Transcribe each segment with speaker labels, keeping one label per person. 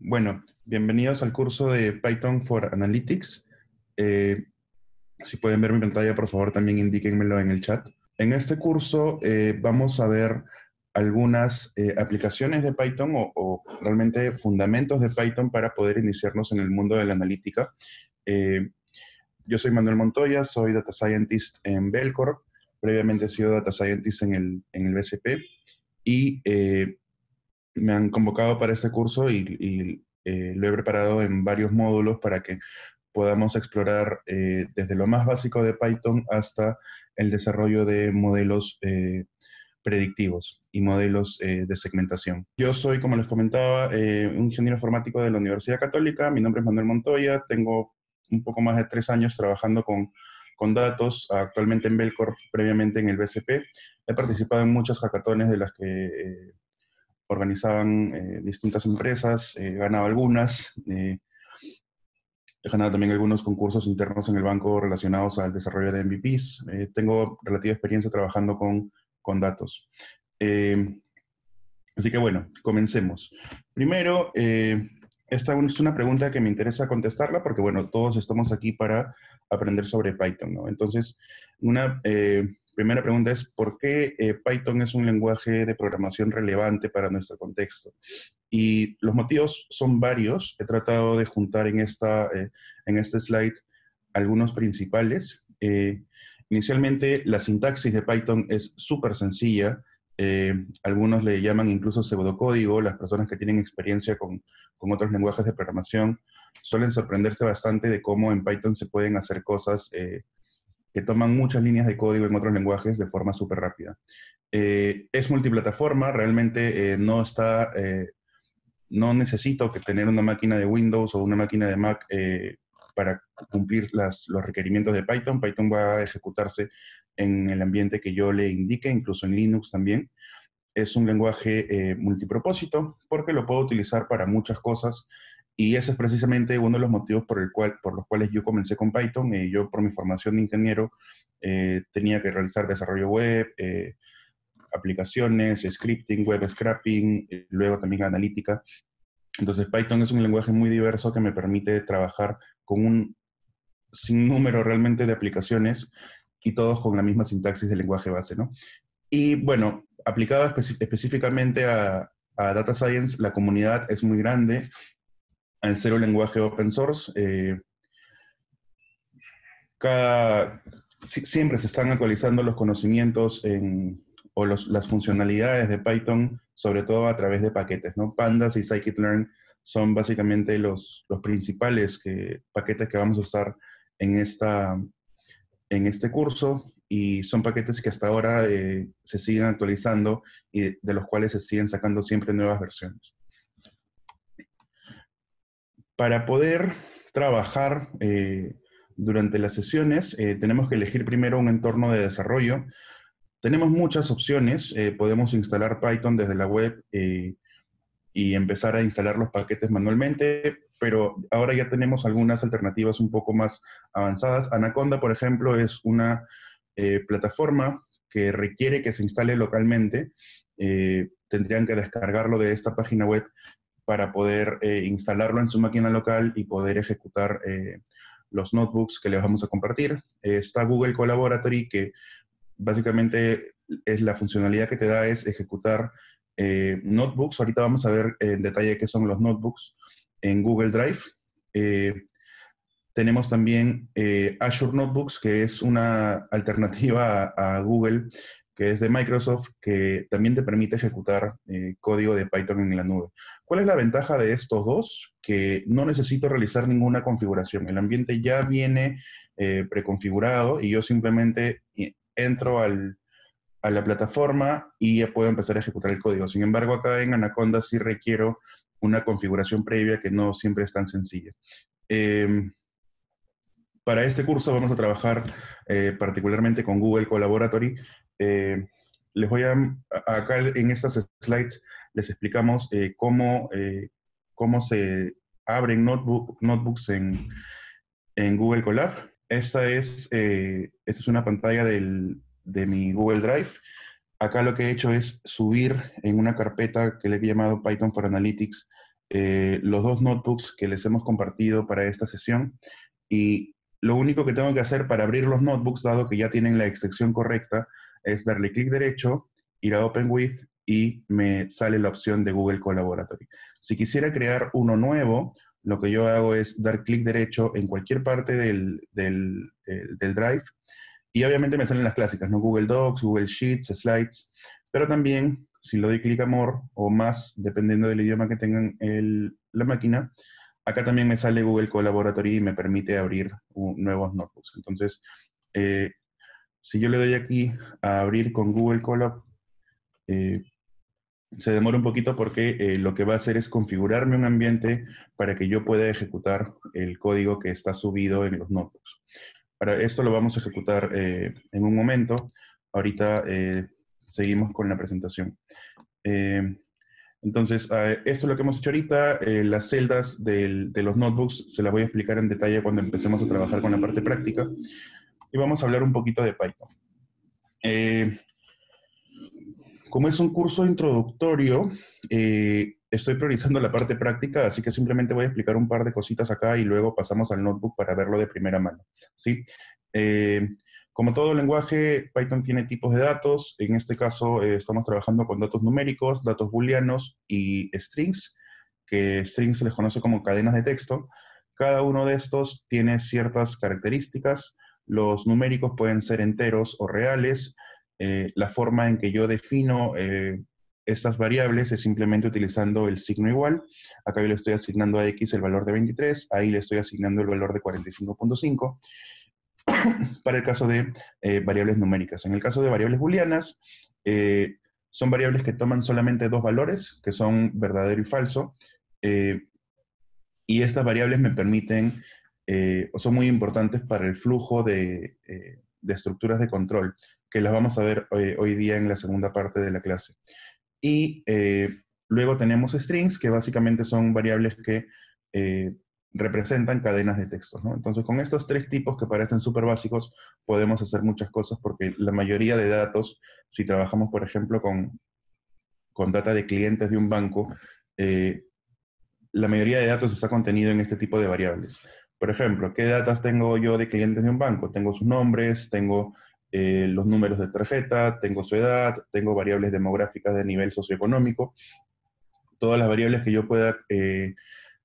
Speaker 1: Bueno, bienvenidos al curso de Python for Analytics. Eh, si pueden ver mi pantalla, por favor, también indíquenmelo en el chat. En este curso vamos a ver algunas aplicaciones de Python o realmente fundamentos de Python para poder iniciarnos en el mundo de la analítica. Eh, yo soy Manuel Montoya, soy Data Scientist en Belcorp. Previamente he sido Data Scientist en el BCP y me han convocado para este curso y lo he preparado en varios módulos para que podamos explorar desde lo más básico de Python hasta el desarrollo de modelos predictivos y modelos de segmentación. Yo soy, como les comentaba, un ingeniero informático de la Universidad Católica. Mi nombre es Manuel Montoya. Tengo un poco más de 3 años trabajando con datos, actualmente en Belcorp, previamente en el BCP. He participado en muchas hackatones de las que organizaban distintas empresas, he ganado algunas, he ganado también algunos concursos internos en el banco relacionados al desarrollo de MVPs. Tengo relativa experiencia trabajando con datos. Eh, Así que bueno, comencemos. Primero, esta es una pregunta que me interesa contestarla porque, bueno, todos estamos aquí para aprender sobre Python, ¿no? Entonces, una primera pregunta es, ¿por qué Python es un lenguaje de programación relevante para nuestro contexto? Y los motivos son varios. He tratado de juntar en este slide algunos principales. Inicialmente, la sintaxis de Python es súper sencilla. Algunos le llaman incluso pseudocódigo. Las personas que tienen experiencia con otros lenguajes de programación suelen sorprenderse bastante de cómo en Python se pueden hacer cosas que toman muchas líneas de código en otros lenguajes de forma súper rápida. Es multiplataforma, realmente no necesito que tener una máquina de Windows o una máquina de Mac para cumplir los requerimientos de Python. Python va a ejecutarse en el ambiente que yo le indique, incluso en Linux también. Es un lenguaje multipropósito porque lo puedo utilizar para muchas cosas y ese es precisamente uno de los motivos por los cuales yo comencé con Python. Yo, por mi formación de ingeniero, tenía que realizar desarrollo web, aplicaciones, scripting, web scraping, luego también analítica. Entonces Python es un lenguaje muy diverso que me permite trabajar con un sinnúmero realmente de aplicaciones y todos con la misma sintaxis del lenguaje base, ¿no? Y bueno, aplicado específicamente a Data Science, la comunidad es muy grande. Al ser un lenguaje open source, siempre se están actualizando los conocimientos las funcionalidades de Python, sobre todo a través de paquetes, ¿no? Pandas y scikit-learn son básicamente los principales paquetes que vamos a usar en, en este curso y son paquetes que hasta ahora se siguen actualizando y de los cuales se siguen sacando siempre nuevas versiones. Para poder trabajar durante las sesiones, tenemos que elegir primero un entorno de desarrollo. Tenemos muchas opciones. Podemos instalar Python desde la web y empezar a instalar los paquetes manualmente, pero ahora ya tenemos algunas alternativas un poco más avanzadas. Anaconda, por ejemplo, es una plataforma que requiere que se instale localmente. Tendrían que descargarlo de esta página web para poder instalarlo en su máquina local y poder ejecutar los notebooks que les vamos a compartir. Está Google Collaboratory, que básicamente es la funcionalidad que te da es ejecutar notebooks. Ahorita vamos a ver en detalle qué son los notebooks en Google Drive. Tenemos también Azure Notebooks, que es una alternativa a Google, que es de Microsoft, que también te permite ejecutar código de Python en la nube. ¿Cuál es la ventaja de estos dos? Que no necesito realizar ninguna configuración. El ambiente ya viene preconfigurado y yo simplemente entro a la plataforma y ya puedo empezar a ejecutar el código. Sin embargo, acá en Anaconda sí requiero una configuración previa que no siempre es tan sencilla. Para este curso vamos a trabajar particularmente con Google Collaboratory. Eh, les voy acá en estas slides les explicamos cómo se abren notebooks en Google Colab. Esta es una pantalla de mi Google Drive. Acá lo que he hecho es subir en una carpeta que le he llamado Python for Analytics los dos notebooks que les hemos compartido para esta sesión. Y lo único que tengo que hacer para abrir los notebooks, dado que ya tienen la extensión correcta, es darle clic derecho, ir a Open With y me sale la opción de Google Collaboratory. Si quisiera crear uno nuevo, lo que yo hago es dar clic derecho en cualquier parte del Drive y obviamente me salen las clásicas, ¿no? Google Docs, Google Sheets, Slides, pero también si le doy clic a More o más, dependiendo del idioma que tengan la máquina, acá también me sale Google Collaboratory y me permite abrir nuevos notebooks. Entonces, si yo le doy aquí a abrir con Google Colab, se demora un poquito porque lo que va a hacer es configurarme un ambiente para que yo pueda ejecutar el código que está subido en los notebooks. Para esto lo vamos a ejecutar en un momento. Ahorita seguimos con la presentación. Entonces, esto es lo que hemos hecho ahorita. Las celdas de los notebooks se las voy a explicar en detalle cuando empecemos a trabajar con la parte práctica. Y vamos a hablar un poquito de Python. Como es un curso introductorio, estoy priorizando la parte práctica, así que simplemente voy a explicar un par de cositas acá y luego pasamos al notebook para verlo de primera mano, ¿sí? Como todo lenguaje, Python tiene tipos de datos. En este caso, estamos trabajando con datos numéricos, datos booleanos y strings, que strings se les conoce como cadenas de texto. Cada uno de estos tiene ciertas características. Los numéricos pueden ser enteros o reales. La forma en que yo defino estas variables es simplemente utilizando el signo igual. Acá yo le estoy asignando a X el valor de 23, ahí le estoy asignando el valor de 45.5, para el caso de variables numéricas. En el caso de variables booleanas, son variables que toman solamente dos valores, que son verdadero y falso, y estas variables me permiten, o son muy importantes para el flujo de estructuras de control, que las vamos a ver hoy día en la segunda parte de la clase. Y luego tenemos strings, que básicamente son variables que representan cadenas de texto, ¿no? Entonces, con estos tres tipos que parecen súper básicos, podemos hacer muchas cosas porque la mayoría de datos, si trabajamos, por ejemplo, con data de clientes de un banco, la mayoría de datos está contenido en este tipo de variables. Por ejemplo, ¿qué datos tengo yo de clientes de un banco? Tengo sus nombres, tengo los números de tarjeta, tengo su edad, tengo variables demográficas de nivel socioeconómico. Todas las variables que yo pueda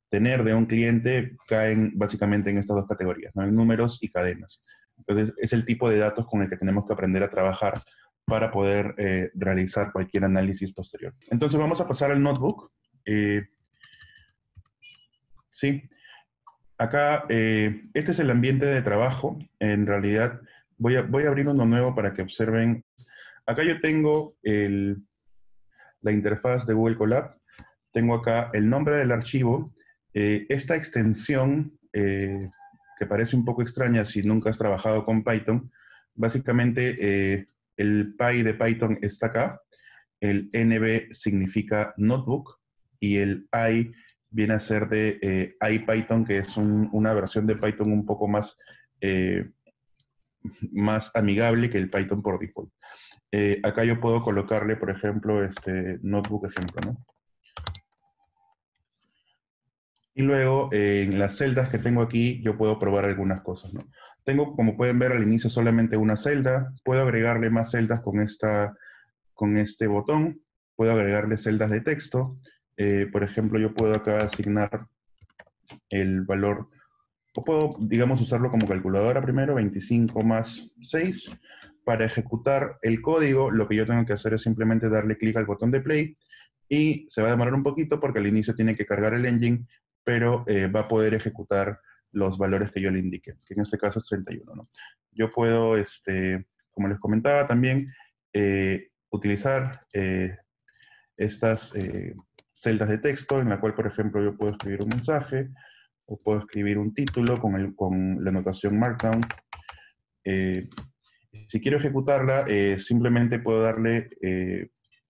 Speaker 1: tener de un cliente caen básicamente en estas dos categorías, ¿no? En números y cadenas. Entonces, es el tipo de datos con el que tenemos que aprender a trabajar para poder realizar cualquier análisis posterior. Entonces, vamos a pasar al notebook. Sí, acá, este es el ambiente de trabajo. En realidad, voy a abrir uno nuevo para que observen. Acá yo tengo la interfaz de Google Colab. Tengo acá el nombre del archivo. Esta extensión, que parece un poco extraña si nunca has trabajado con Python, básicamente el PY de Python está acá. El NB significa notebook y el I viene a ser de IPython, que es una versión de Python un poco más, más amigable que el Python por default. Acá yo puedo colocarle, por ejemplo, este notebook ejemplo, ¿no? Y luego, en las celdas que tengo aquí, yo puedo probar algunas cosas, ¿no? Tengo, como pueden ver, al inicio solamente una celda. Puedo agregarle más celdas con este botón. Puedo agregarle celdas de texto. Por ejemplo, yo puedo acá asignar el valor, o puedo, digamos, usarlo como calculadora primero, 25 más 6. Para ejecutar el código, lo que yo tengo que hacer es simplemente darle clic al botón de play y se va a demorar un poquito porque al inicio tiene que cargar el engine, pero va a poder ejecutar los valores que yo le indique, que en este caso es 31, ¿no? Yo puedo, como les comentaba también, utilizar estas celdas de texto en la cual, por ejemplo, yo puedo escribir un mensaje o puedo escribir un título con la notación Markdown. Si quiero ejecutarla, simplemente puedo darle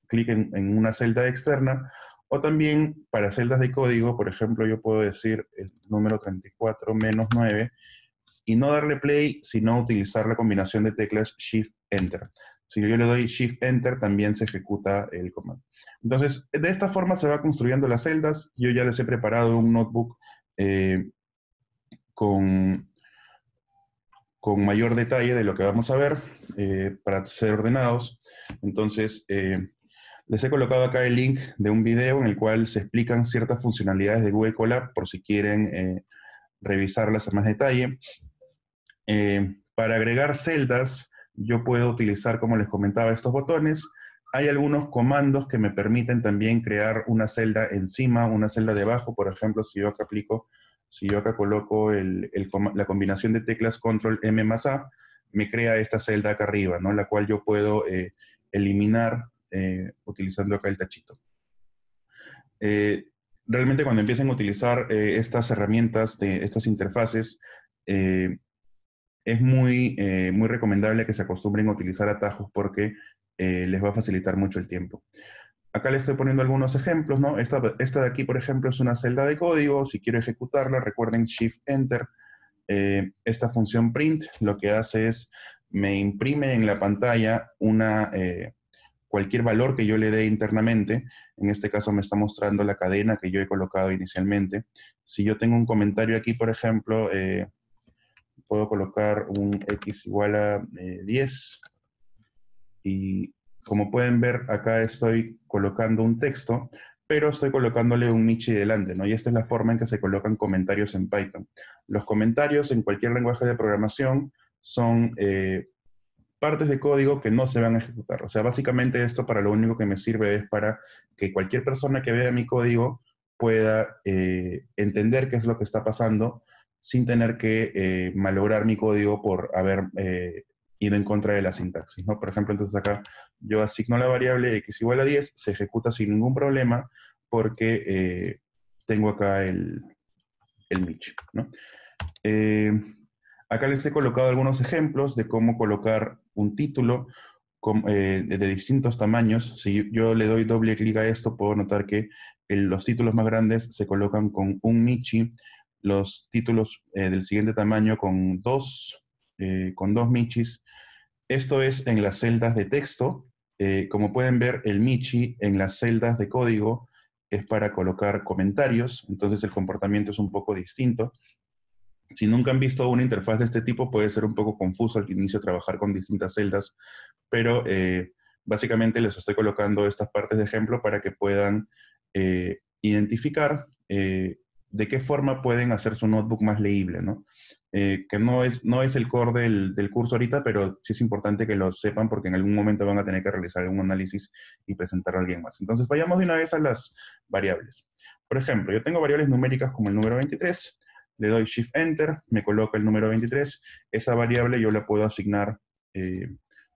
Speaker 1: clic en una celda externa, o también para celdas de código, por ejemplo, yo puedo decir el número 34 menos 9 y no darle play, sino utilizar la combinación de teclas Shift-Enter. Si yo le doy Shift Enter, también se ejecuta el comando. Entonces, de esta forma se va construyendo las celdas. Yo ya les he preparado un notebook eh, con, con mayor detalle de lo que vamos a ver para ser ordenados. Entonces, les he colocado acá el link de un video en el cual se explican ciertas funcionalidades de Google Colab por si quieren revisarlas a más detalle. Para agregar celdas, yo puedo utilizar, como les comentaba, estos botones. Hay algunos comandos que me permiten también crear una celda encima, una celda debajo. Por ejemplo, si yo acá coloco la combinación de teclas Control M más A, me crea esta celda acá arriba, ¿no? La cual yo puedo eliminar utilizando acá el tachito. Realmente cuando empiecen a utilizar estas herramientas, estas interfaces, es muy recomendable que se acostumbren a utilizar atajos porque les va a facilitar mucho el tiempo. Acá les estoy poniendo algunos ejemplos, ¿no? Esta de aquí, por ejemplo, es una celda de código. Si quiero ejecutarla, recuerden Shift Enter. Esta función print lo que hace es me imprime en la pantalla cualquier valor que yo le dé internamente. En este caso me está mostrando la cadena que yo he colocado inicialmente. Si yo tengo un comentario aquí, por ejemplo, puedo colocar un x igual a 10 y como pueden ver acá estoy colocando un texto, pero estoy colocándole un Michi delante, ¿no? Y esta es la forma en que se colocan comentarios en Python. Los comentarios en cualquier lenguaje de programación son partes de código que no se van a ejecutar. O sea, básicamente esto para lo único que me sirve es para que cualquier persona que vea mi código pueda entender qué es lo que está pasando sin tener que malograr mi código por haber ido en contra de la sintaxis, ¿no? Por ejemplo, entonces acá yo asigno la variable x igual a 10, se ejecuta sin ningún problema porque tengo acá el Mich, ¿no? Acá les he colocado algunos ejemplos de cómo colocar un título de distintos tamaños. Si yo le doy doble clic a esto, puedo notar que los títulos más grandes se colocan con un Michi, los títulos del siguiente tamaño con dos Michis. Esto es en las celdas de texto. Como pueden ver, el Michi en las celdas de código es para colocar comentarios, entonces el comportamiento es un poco distinto. Si nunca han visto una interfaz de este tipo, puede ser un poco confuso al inicio trabajar con distintas celdas, pero básicamente les estoy colocando estas partes de ejemplo para que puedan identificar de qué forma pueden hacer su notebook más leíble, ¿no? Que no es el core del curso ahorita, pero sí es importante que lo sepan porque en algún momento van a tener que realizar algún análisis y presentarlo a alguien más. Entonces, vayamos de una vez a las variables. Por ejemplo, yo tengo variables numéricas como el número 23, le doy Shift Enter, me coloca el número 23, esa variable yo la puedo asignar,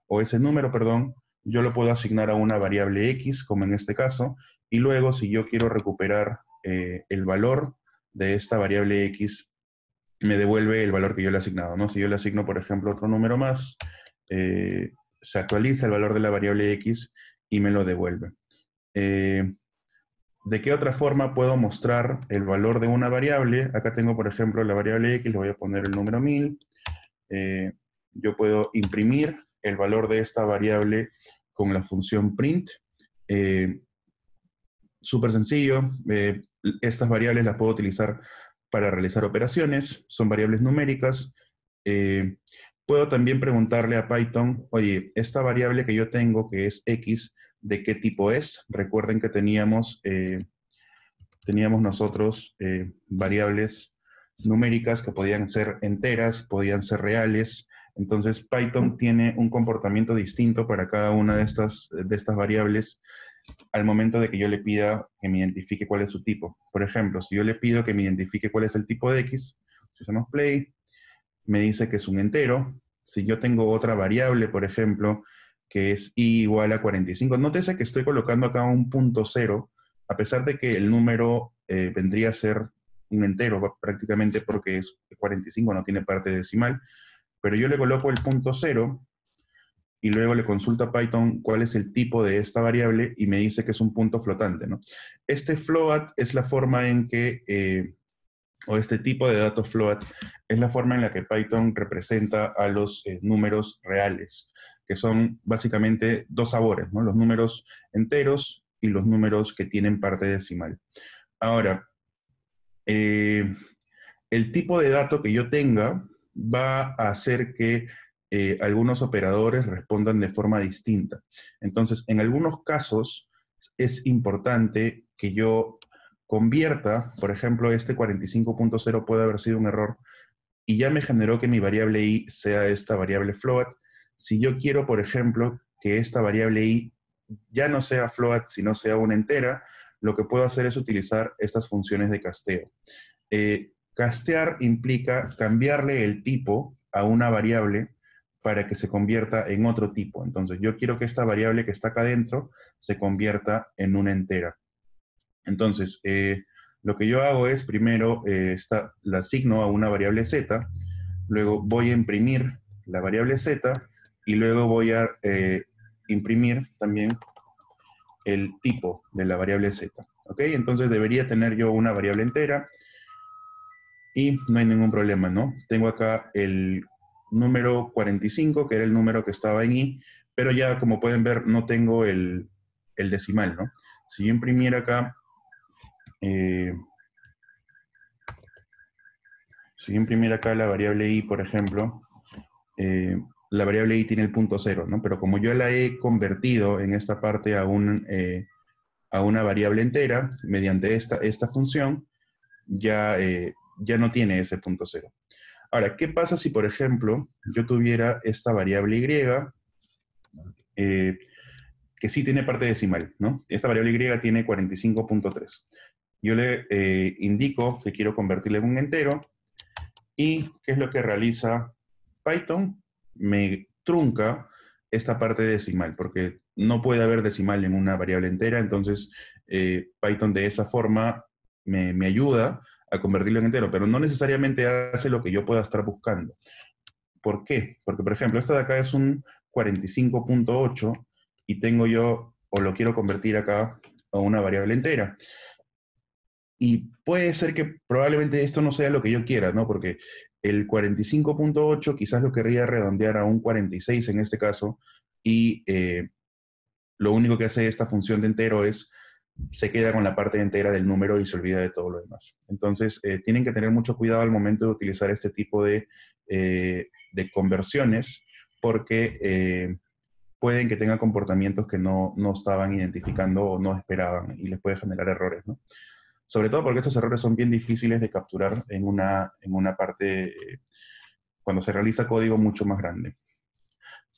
Speaker 1: o ese número, perdón, yo lo puedo asignar a una variable X, como en este caso, y luego si yo quiero recuperar el valor de esta variable X, me devuelve el valor que yo le he asignado, ¿no? Si yo le asigno, por ejemplo, otro número más, se actualiza el valor de la variable X y me lo devuelve. ¿De qué otra forma puedo mostrar el valor de una variable? Acá tengo, por ejemplo, la variable X, le voy a poner el número 1000. Yo puedo imprimir el valor de esta variable con la función print. Súper sencillo. Estas variables las puedo utilizar para realizar operaciones. Son variables numéricas. Puedo también preguntarle a Python, oye, esta variable que yo tengo, que es X, ¿de qué tipo es? Recuerden que teníamos nosotros variables numéricas que podían ser enteras, podían ser reales. Entonces, Python tiene un comportamiento distinto para cada una de estas variables al momento de que yo le pida que me identifique cuál es su tipo. Por ejemplo, si yo le pido que me identifique cuál es el tipo de X, si hacemos play, me dice que es un entero. Si yo tengo otra variable, por ejemplo, que es i igual a 45, nótese que estoy colocando acá un punto cero, a pesar de que el número vendría a ser un entero prácticamente porque es 45, no tiene parte decimal, pero yo le coloco el punto cero y luego le consulto a Python cuál es el tipo de esta variable y me dice que es un punto flotante, ¿no? Este float es la forma en que, o este tipo de datos float, es la forma en la que Python representa a los números reales, que son básicamente dos sabores, ¿no? Los números enteros y los números que tienen parte decimal. Ahora, el tipo de dato que yo tenga va a hacer que algunos operadores respondan de forma distinta. Entonces, en algunos casos es importante que yo convierta, por ejemplo, este 45.0 puede haber sido un error y ya me generó que mi variable i sea esta variable float. Si yo quiero, por ejemplo, que esta variable i ya no sea float, sino sea una entera, lo que puedo hacer es utilizar estas funciones de casteo. Castear implica cambiarle el tipo a una variable para que se convierta en otro tipo. Entonces, yo quiero que esta variable que está acá adentro se convierta en una entera. Entonces, lo que yo hago es, primero, la asigno a una variable z, luego voy a imprimir la variable z, y luego voy a imprimir también el tipo de la variable z. ¿Ok? Entonces, debería tener yo una variable entera, y no hay ningún problema, ¿no? Tengo acá el número 45, que era el número que estaba en i, pero ya, como pueden ver, no tengo el decimal, ¿no? Si yo imprimiera acá, si yo imprimiera acá la variable i, por ejemplo, la variable i tiene el punto cero, ¿no? Pero como yo la he convertido en esta parte a una variable entera, mediante esta función, ya no tiene ese punto cero. Ahora, ¿qué pasa si, por ejemplo, yo tuviera esta variable y, que sí tiene parte decimal, ¿no? Esta variable y tiene 45.3. Yo le indico que quiero convertirla en un entero, y ¿qué es lo que realiza Python? Me trunca esta parte decimal, porque no puede haber decimal en una variable entera. Entonces Python de esa forma me ayuda a convertirlo en entero, pero no necesariamente hace lo que yo pueda estar buscando. ¿Por qué? Porque, por ejemplo, esta de acá es un 45.8 y tengo yo, o lo quiero convertir acá a una variable entera. Y puede ser que probablemente esto no sea lo que yo quiera, ¿no? Porque el 45.8 quizás lo querría redondear a un 46 en este caso, y lo único que hace esta función de entero es se queda con la parte entera del número y se olvida de todo lo demás. Entonces, tienen que tener mucho cuidado al momento de utilizar este tipo de conversiones, porque pueden que tengan comportamientos que no estaban identificando o no esperaban, y les puede generar errores, ¿no? Sobre todo porque estos errores son bien difíciles de capturar en una parte, cuando se realiza código mucho más grande.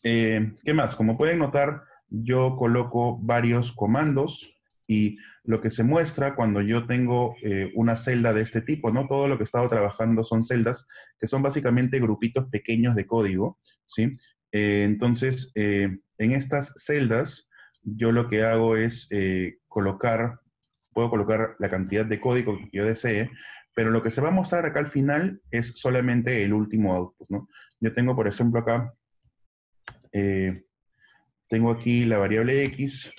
Speaker 1: ¿Qué más? Como pueden notar, yo coloco varios comandos, y lo que se muestra cuando yo tengo una celda de este tipo, ¿no? Todo lo que he estado trabajando son celdas, que son básicamente grupitos pequeños de código, ¿sí? Entonces, en estas celdas, yo lo que hago es puedo colocar la cantidad de código que yo desee, pero lo que se va a mostrar acá al final es solamente el último output, ¿no? Yo tengo, por ejemplo, acá, tengo aquí la variable x,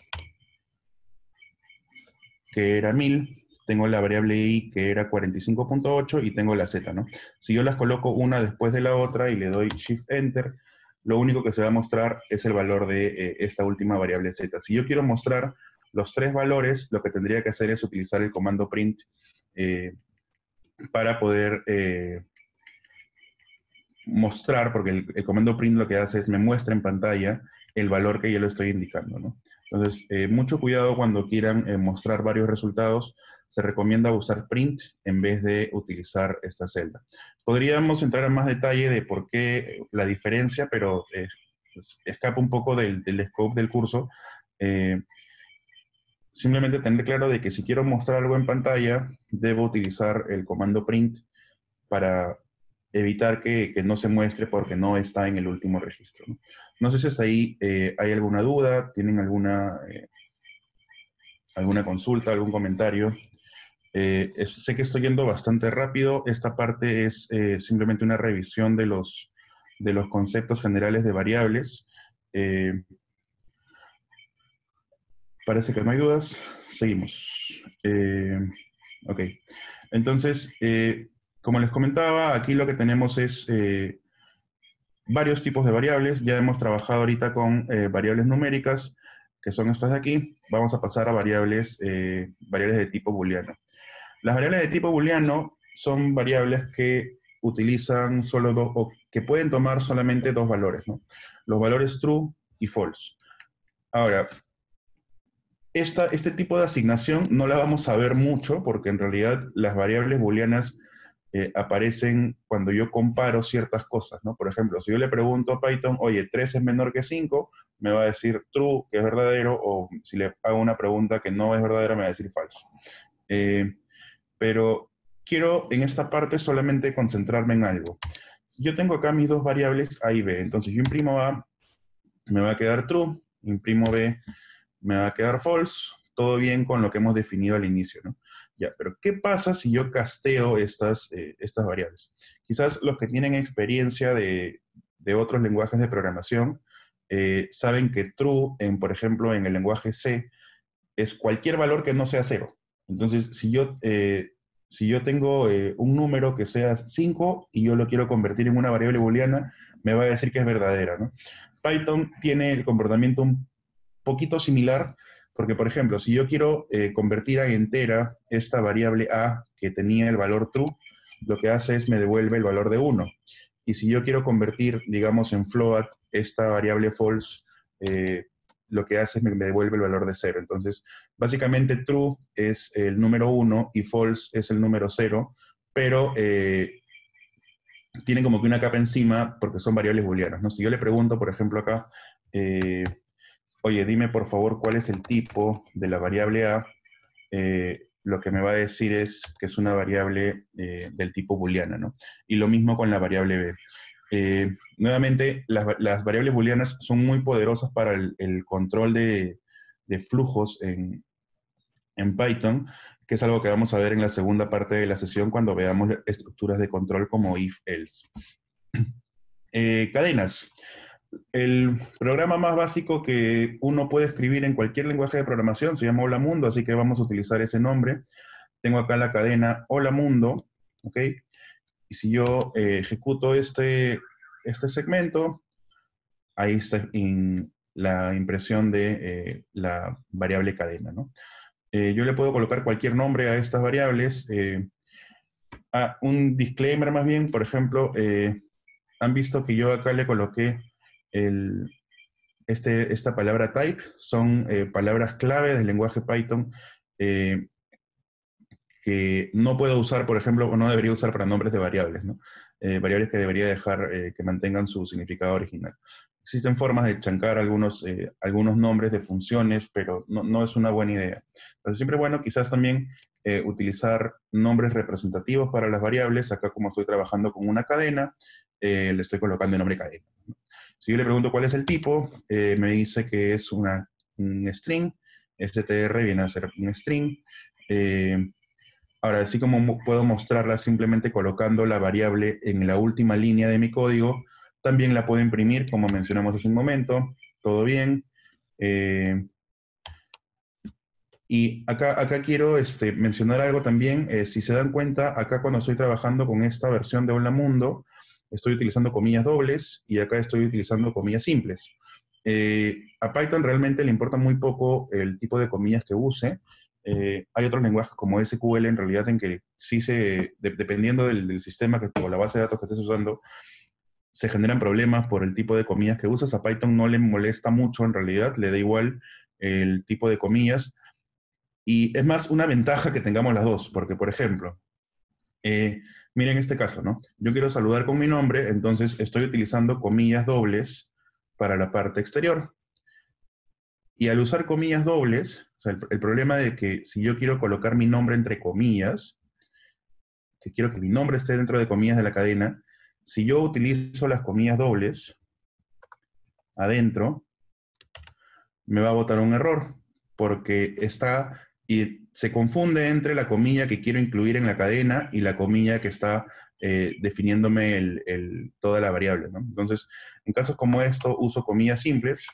Speaker 1: que era 1000, tengo la variable y, que era 45.8, y tengo la z, ¿no? Si yo las coloco una después de la otra y le doy Shift Enter, lo único que se va a mostrar es el valor de esta última variable z. Si yo quiero mostrar los tres valores, lo que tendría que hacer es utilizar el comando print para poder mostrar, porque el comando print lo que hace es me muestra en pantalla el valor que yo le estoy indicando, ¿no? Entonces, mucho cuidado cuando quieran mostrar varios resultados. Se recomienda usar print en vez de utilizar esta celda. Podríamos entrar en más detalle de por qué la diferencia, pero pues, escapa un poco del scope del curso. Simplemente tener claro de que si quiero mostrar algo en pantalla, debo utilizar el comando print para evitar que no se muestre porque no está en el último registro, ¿no? No sé si hasta ahí hay alguna duda, tienen alguna consulta, algún comentario. Sé que estoy yendo bastante rápido. Esta parte es simplemente una revisión de los conceptos generales de variables. Parece que no hay dudas. Seguimos. Ok. Entonces, como les comentaba, aquí lo que tenemos es varios tipos de variables. Ya hemos trabajado ahorita con variables numéricas, que son estas de aquí. Vamos a pasar a variables de tipo booleano. Las variables de tipo booleano son variables que utilizan solo dos, o que pueden tomar solamente dos valores, ¿no? Los valores true y false. Ahora, este tipo de asignación no la vamos a ver mucho porque en realidad las variables booleanas aparecen cuando yo comparo ciertas cosas, ¿no? Por ejemplo, si yo le pregunto a Python, oye, 3 es menor que 5, me va a decir true, que es verdadero, o si le hago una pregunta que no es verdadera, me va a decir falso. Pero quiero en esta parte solamente concentrarme en algo. Yo tengo acá mis dos variables A y B, entonces yo imprimo A, me va a quedar true, imprimo B, me va a quedar false, todo bien con lo que hemos definido al inicio, ¿no? Ya, pero ¿qué pasa si yo casteo estas variables? Quizás los que tienen experiencia de otros lenguajes de programación saben que true, por ejemplo, en el lenguaje C, es cualquier valor que no sea cero. Entonces, si yo tengo un número que sea 5 y yo lo quiero convertir en una variable booleana, me va a decir que es verdadera, ¿no? Python tiene el comportamiento un poquito similar, porque, por ejemplo, si yo quiero convertir a entera esta variable a que tenía el valor true, lo que hace es me devuelve el valor de 1. Y si yo quiero convertir, digamos, en float esta variable false, lo que hace es me devuelve el valor de 0. Entonces, básicamente true es el número 1 y false es el número 0, pero tienen como que una capa encima porque son variables booleanas, ¿no? Si yo le pregunto, por ejemplo, acá, oye, dime por favor cuál es el tipo de la variable A, lo que me va a decir es que es una variable del tipo booleana, ¿no? Y lo mismo con la variable B. Nuevamente, las variables booleanas son muy poderosas para el control de flujos en Python, que es algo que vamos a ver en la segunda parte de la sesión cuando veamos estructuras de control como if-else. Cadenas. El programa más básico que uno puede escribir en cualquier lenguaje de programación se llama Hola Mundo, así que vamos a utilizar ese nombre. Tengo acá la cadena Hola Mundo, ¿ok? Y si yo ejecuto este segmento, ahí está la impresión de la variable cadena, ¿no? Yo le puedo colocar cualquier nombre a estas variables. Un disclaimer más bien, por ejemplo, han visto que yo acá le coloqué esta palabra type, son palabras clave del lenguaje Python que no puedo usar, por ejemplo, o no debería usar para nombres de variables, ¿no? Variables que debería dejar que mantengan su significado original. Existen formas de chancar algunos nombres de funciones, pero no es una buena idea. Pero siempre es bueno quizás también utilizar nombres representativos para las variables. Acá como estoy trabajando con una cadena, le estoy colocando el nombre cadena, ¿no? Si yo le pregunto cuál es el tipo, me dice que es un string. Str viene a ser un string. Ahora, así como puedo mostrarla simplemente colocando la variable en la última línea de mi código, también la puedo imprimir, como mencionamos hace un momento. Todo bien. Y acá quiero mencionar algo también. Si se dan cuenta, acá cuando estoy trabajando con esta versión de Hola Mundo, estoy utilizando comillas dobles y acá estoy utilizando comillas simples. A Python realmente le importa muy poco el tipo de comillas que use. Hay otros lenguajes como SQL en realidad en que sí dependiendo del sistema o la base de datos que estés usando, se generan problemas por el tipo de comillas que usas. A Python no le molesta mucho en realidad, le da igual el tipo de comillas. Y es más una ventaja que tengamos las dos, porque por ejemplo, miren este caso, ¿no? Yo quiero saludar con mi nombre, entonces estoy utilizando comillas dobles para la parte exterior. Y al usar comillas dobles, o sea, el problema de que si yo quiero colocar mi nombre entre comillas, que quiero que mi nombre esté dentro de comillas de la cadena, si yo utilizo las comillas dobles adentro, me va a botar un error, porque y se confunde entre la comilla que quiero incluir en la cadena y la comilla que está definiéndome toda la variable, ¿no? Entonces, en casos como esto, uso comillas simples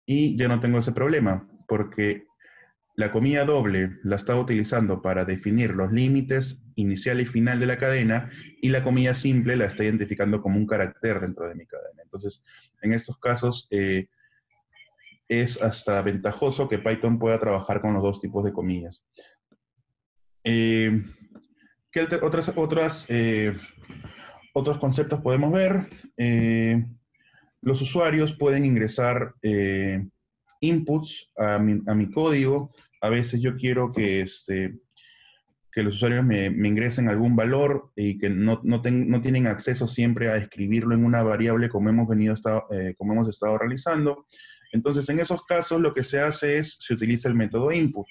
Speaker 1: y ya no tengo ese problema, porque la comilla doble la estaba utilizando para definir los límites inicial y final de la cadena, y la comilla simple la está identificando como un carácter dentro de mi cadena. Entonces, en estos casos, es hasta ventajoso que Python pueda trabajar con los dos tipos de comillas. ¿Qué otros conceptos podemos ver? Los usuarios pueden ingresar inputs a mi código. A veces yo quiero que los usuarios me ingresen algún valor y que no tienen acceso siempre a escribirlo en una variable como como hemos estado realizando. Entonces, en esos casos, lo que se hace es, se utiliza el método input.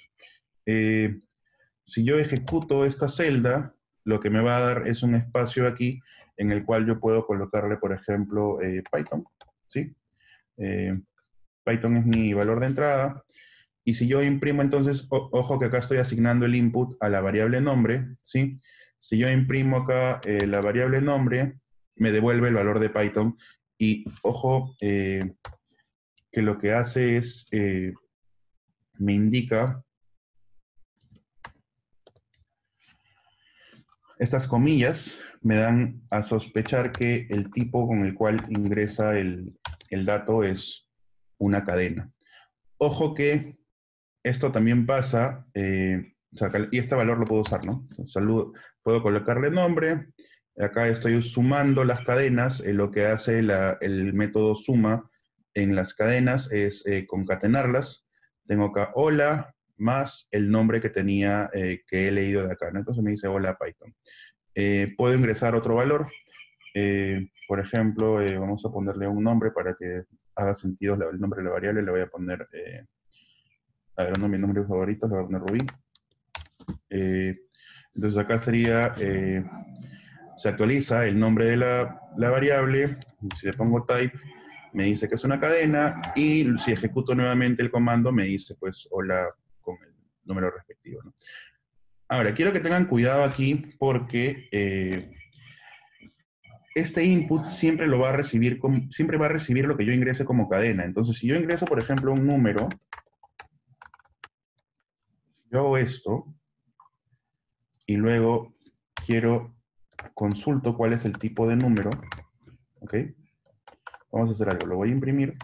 Speaker 1: Si yo ejecuto esta celda, lo que me va a dar es un espacio aquí en el cual yo puedo colocarle, por ejemplo, Python, ¿sí? Python es mi valor de entrada. Y si yo imprimo, entonces, ojo que acá estoy asignando el input a la variable nombre, ¿sí? Si yo imprimo acá la variable nombre, me devuelve el valor de Python. Y ojo que lo que hace es, me indica estas comillas, me dan a sospechar que el tipo con el cual ingresa el dato es una cadena. Ojo que esto también pasa, o sea, y este valor lo puedo usar, ¿no? Puedo colocarle nombre, acá estoy sumando las cadenas, lo que hace el método suma en las cadenas es concatenarlas. Tengo acá hola más el nombre que tenía, que he leído de acá, ¿no? Entonces me dice hola Python. Puedo ingresar otro valor, por ejemplo, vamos a ponerle un nombre para que haga sentido el nombre de la variable, le voy a poner... a ver, uno de mis nombres favoritos, le voy a poner Rubí. Entonces acá sería, se actualiza el nombre de la variable, si le pongo type, me dice que es una cadena, y si ejecuto nuevamente el comando, me dice, pues, hola, con el número respectivo, ¿no? Ahora, quiero que tengan cuidado aquí, porque este input siempre lo va a recibir, siempre va a recibir lo que yo ingrese como cadena. Entonces, si yo ingreso, por ejemplo, un número, yo hago esto, y luego consulto cuál es el tipo de número, ¿ok? Vamos a hacer algo, lo voy a imprimir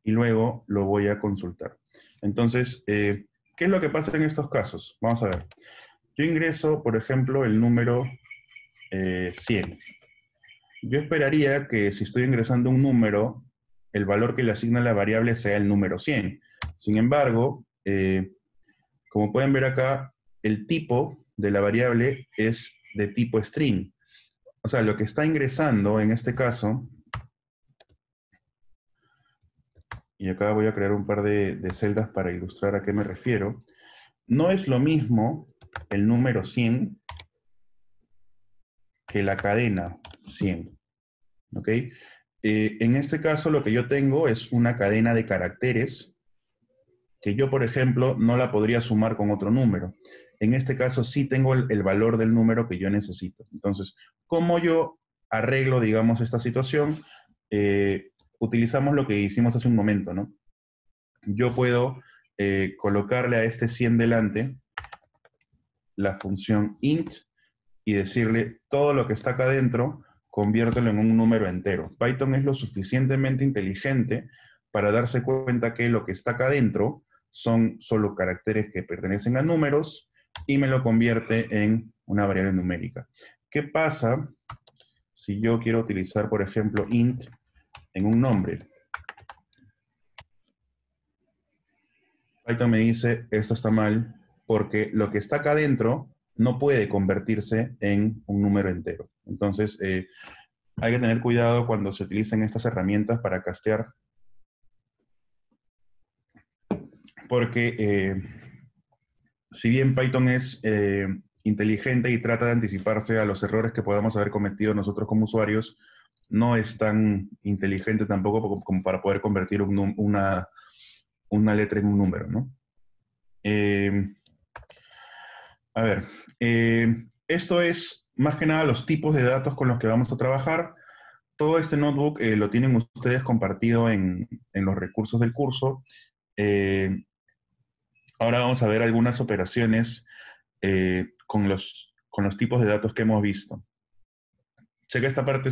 Speaker 1: y luego lo voy a consultar. Entonces, ¿qué es lo que pasa en estos casos? Vamos a ver. Yo ingreso, por ejemplo, el número 100. Yo esperaría que si estoy ingresando un número, el valor que le asigna la variable sea el número 100. Sin embargo, como pueden ver acá, el tipo de la variable es de tipo string. O sea, lo que está ingresando en este caso, y acá voy a crear un par de celdas para ilustrar a qué me refiero, no es lo mismo el número 100 que la cadena 100. ¿Ok? En este caso lo que yo tengo es una cadena de caracteres que yo, por ejemplo, no la podría sumar con otro número. En este caso sí tengo el valor del número que yo necesito. Entonces, ¿cómo yo arreglo, digamos, esta situación? Utilizamos lo que hicimos hace un momento, ¿no? Yo puedo colocarle a este 100 delante la función int y decirle todo lo que está acá adentro, conviértelo en un número entero. Python es lo suficientemente inteligente para darse cuenta que lo que está acá adentro son solo caracteres que pertenecen a números y me lo convierte en una variable numérica. ¿Qué pasa si yo quiero utilizar, por ejemplo, int en un nombre? Python me dice, esto está mal, porque lo que está acá adentro no puede convertirse en un número entero. Entonces, hay que tener cuidado cuando se utilicen estas herramientas para castear, porque si bien Python es inteligente y trata de anticiparse a los errores que podamos haber cometido nosotros como usuarios, no es tan inteligente tampoco como para poder convertir una letra en un número, ¿no? A ver, esto es más que nada los tipos de datos con los que vamos a trabajar. Todo este notebook lo tienen ustedes compartido en los recursos del curso. Ahora vamos a ver algunas operaciones con los tipos de datos que hemos visto. Sé que esta parte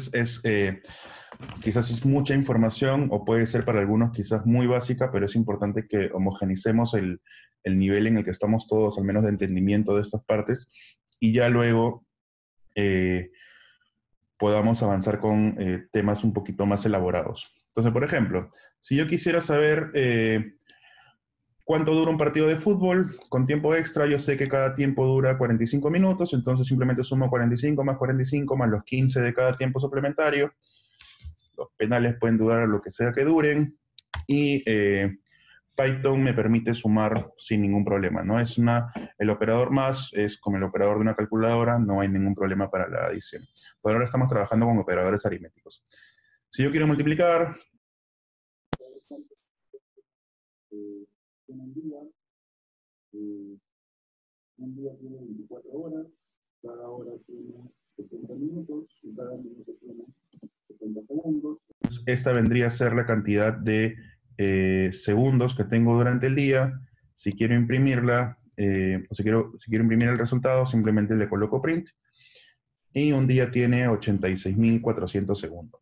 Speaker 1: quizás es mucha información o puede ser para algunos quizás muy básica, pero es importante que homogenicemos el nivel en el que estamos todos, al menos de entendimiento de estas partes, y ya luego eh, podamos avanzar con temas un poquito más elaborados. Entonces, por ejemplo, si yo quisiera saber cuánto dura un partido de fútbol con tiempo extra, yo sé que cada tiempo dura 45 minutos, entonces simplemente sumo 45 más los 15 de cada tiempo suplementario. Los penales pueden durar lo que sea que duren y Python me permite sumar sin ningún problema, ¿no? El operador más es como el operador de una calculadora, no hay ningún problema para la adición. Por ahora estamos trabajando con operadores aritméticos. Si yo quiero multiplicar, un día tiene 24 horas, cada hora tiene 70 minutos y cada minuto tiene 70 segundos. Esta vendría a ser la cantidad de segundos que tengo durante el día. Si quiero imprimirla, o si quiero imprimir el resultado, simplemente le coloco print. Y un día tiene 86.400 segundos.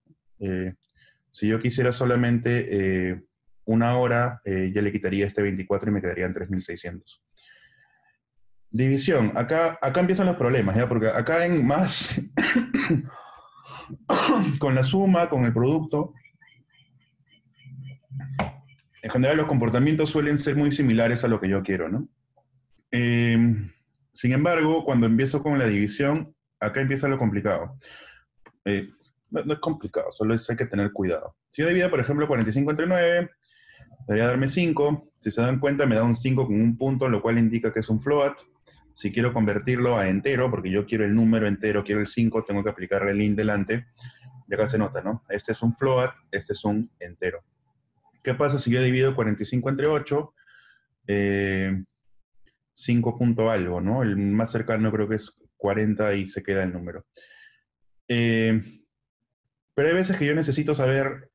Speaker 1: Si yo quisiera solamente una hora, ya le quitaría este 24 y me quedarían 3.600. División. Acá empiezan los problemas, ¿ya? Porque acá en más, con la suma, con el producto, en general los comportamientos suelen ser muy similares a lo que yo quiero, ¿no? Eh, Sin embargo, cuando empiezo con la división, acá empieza lo complicado. No es complicado, solo hay que tener cuidado. Si yo divido, por ejemplo, 45 entre 9, debería darme 5. Si se dan cuenta, me da un 5 con un punto, lo cual indica que es un float. Si quiero convertirlo a entero, porque yo quiero el número entero, quiero el 5, tengo que aplicarle el int delante. Y acá se nota, ¿no? Este es un float, este es un entero. ¿Qué pasa si yo divido 45 entre 8? 5 punto algo, ¿no? El más cercano creo que es 40 y se queda el número. Pero hay veces que yo necesito saber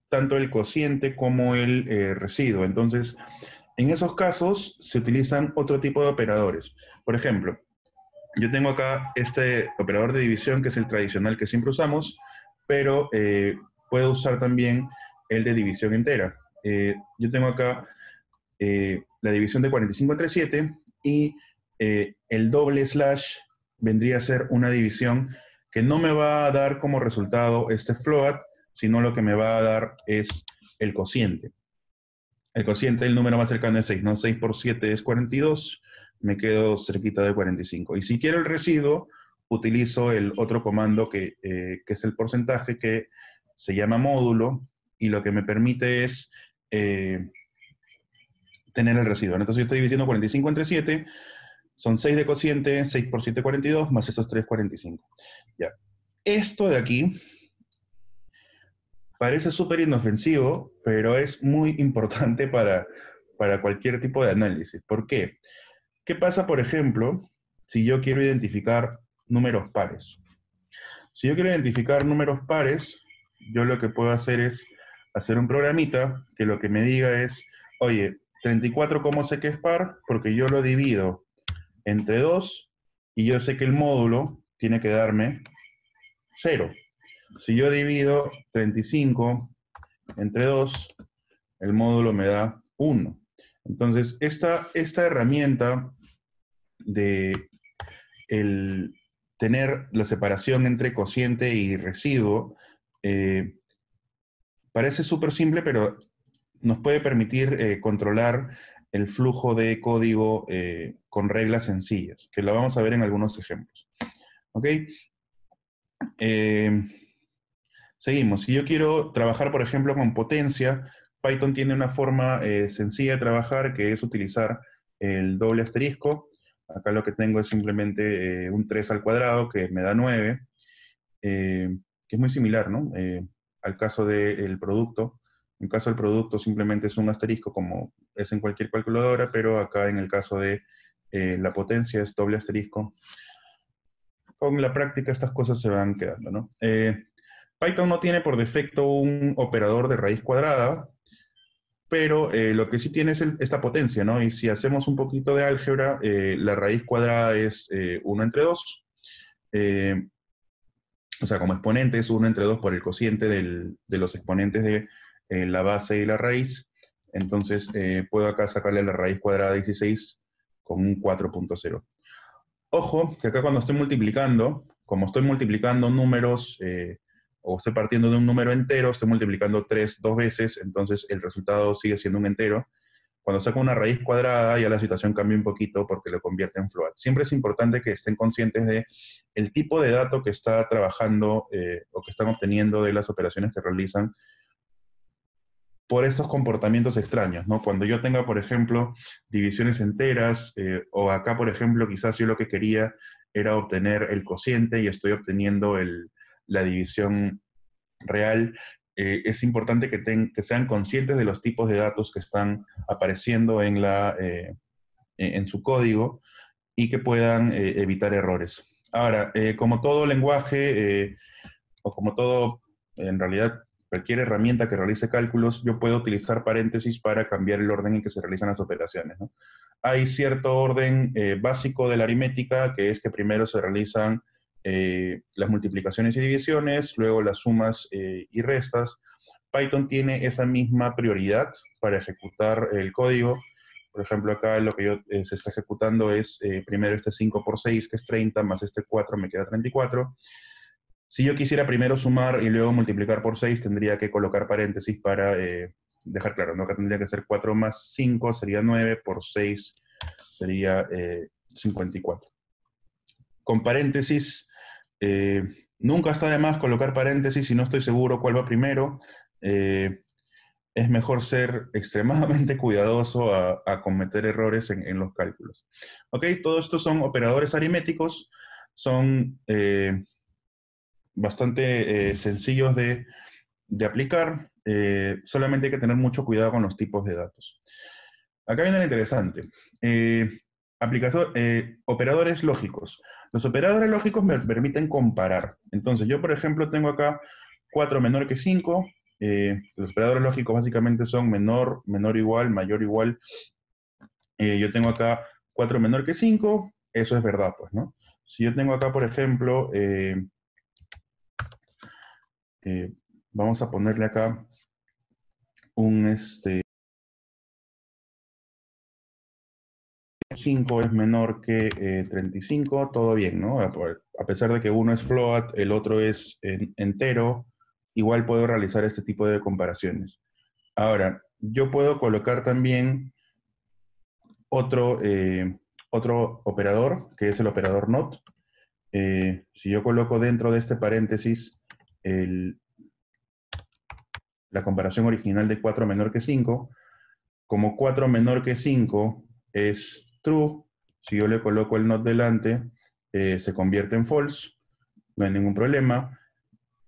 Speaker 1: tanto el cociente como el residuo. Entonces, en esos casos se utilizan otro tipo de operadores. Por ejemplo, yo tengo acá este operador de división que es el tradicional que siempre usamos, pero puedo usar también el de división entera. Yo tengo acá la división de 45 entre 7 y el doble slash vendría a ser una división que no me va a dar como resultado este float, sino lo que me va a dar es el cociente. El cociente, el número más cercano es 6, ¿no? 6 por 7 es 42, me quedo cerquita de 45. Y si quiero el residuo, utilizo el otro comando que es el porcentaje, que se llama módulo, y lo que me permite es tener el residuo. Entonces yo estoy dividiendo 45 entre 7, son 6 de cociente, 6 por 7, 42, más esos 3, 45. Ya. Esto de aquí parece súper inofensivo, pero es muy importante para cualquier tipo de análisis. ¿Por qué? ¿Qué pasa, por ejemplo, si yo quiero identificar números pares? Si yo quiero identificar números pares, yo lo que puedo hacer es hacer un programita que lo que me diga es, oye, 34, ¿cómo sé que es par? Porque yo lo divido entre 2 y yo sé que el módulo tiene que darme 0. Si yo divido 35 entre 2, el módulo me da 1. Entonces, esta herramienta de el tener la separación entre cociente y residuo parece súper simple, pero nos puede permitir controlar el flujo de código con reglas sencillas, que lo vamos a ver en algunos ejemplos. ¿Ok? Eh, Seguimos. Si yo quiero trabajar, por ejemplo, con potencia, Python tiene una forma sencilla de trabajar que es utilizar el doble asterisco. Acá lo que tengo es simplemente un 3 al cuadrado que me da 9, que es muy similar, ¿no? Al caso del producto. En caso del producto simplemente es un asterisco como es en cualquier calculadora, pero acá en el caso de la potencia es doble asterisco. Con la práctica estas cosas se van quedando, ¿no? Python no tiene por defecto un operador de raíz cuadrada, pero lo que sí tiene es esta potencia, ¿no? Y si hacemos un poquito de álgebra, la raíz cuadrada es 1 entre 2. O sea, como exponente es 1 entre 2 por el cociente de los exponentes de la base y la raíz. Entonces, puedo acá sacarle la raíz cuadrada de 16 con un 4.0. Ojo, que acá cuando estoy multiplicando, como estoy multiplicando números, o estoy partiendo de un número entero, estoy multiplicando 3 dos veces, entonces el resultado sigue siendo un entero. Cuando saco una raíz cuadrada, ya la situación cambia un poquito porque lo convierte en float. Siempre es importante que estén conscientes de el tipo de dato que está trabajando o que están obteniendo de las operaciones que realizan por estos comportamientos extraños, ¿no? Cuando yo tenga, por ejemplo, divisiones enteras, o acá, por ejemplo, quizás yo lo que quería era obtener el cociente y estoy obteniendo la división real, es importante que sean conscientes de los tipos de datos que están apareciendo en su código y que puedan evitar errores. Ahora, como todo lenguaje, o como todo, en realidad, cualquier herramienta que realice cálculos, yo puedo utilizar paréntesis para cambiar el orden en que se realizan las operaciones, ¿no? Hay cierto orden básico de la aritmética, que es que primero se realizan las multiplicaciones y divisiones, luego las sumas y restas. Python tiene esa misma prioridad para ejecutar el código. Por ejemplo, acá lo que se está ejecutando es primero este 5 por 6, que es 30, más este 4 me queda 34. Si yo quisiera primero sumar y luego multiplicar por 6, tendría que colocar paréntesis para dejar claro, ¿no? Que tendría que ser 4 más 5 sería 9, por 6 sería 54. Con paréntesis, nunca está de más colocar paréntesis si no estoy seguro cuál va primero. Es mejor ser extremadamente cuidadoso a cometer errores en los cálculos. ¿Ok? Todo esto son operadores aritméticos, son bastante sencillos de aplicar, solamente hay que tener mucho cuidado con los tipos de datos. Acá viene lo interesante. Operadores lógicos. Los operadores lógicos me permiten comparar. Entonces, yo, por ejemplo, tengo acá 4 menor que 5. Los operadores lógicos básicamente son menor, menor igual, mayor igual. Yo tengo acá 4 menor que 5. Eso es verdad, pues, ¿no? Si yo tengo acá, por ejemplo, vamos a ponerle acá un 5 es menor que 35, todo bien, ¿no? A pesar de que uno es float, el otro es entero, igual puedo realizar este tipo de comparaciones. Ahora, yo puedo colocar también otro operador, que es el operador NOT. Si yo coloco dentro de este paréntesis la comparación original de 4 menor que 5, como 4 menor que 5 es true, si yo le coloco el not delante, se convierte en false, no hay ningún problema.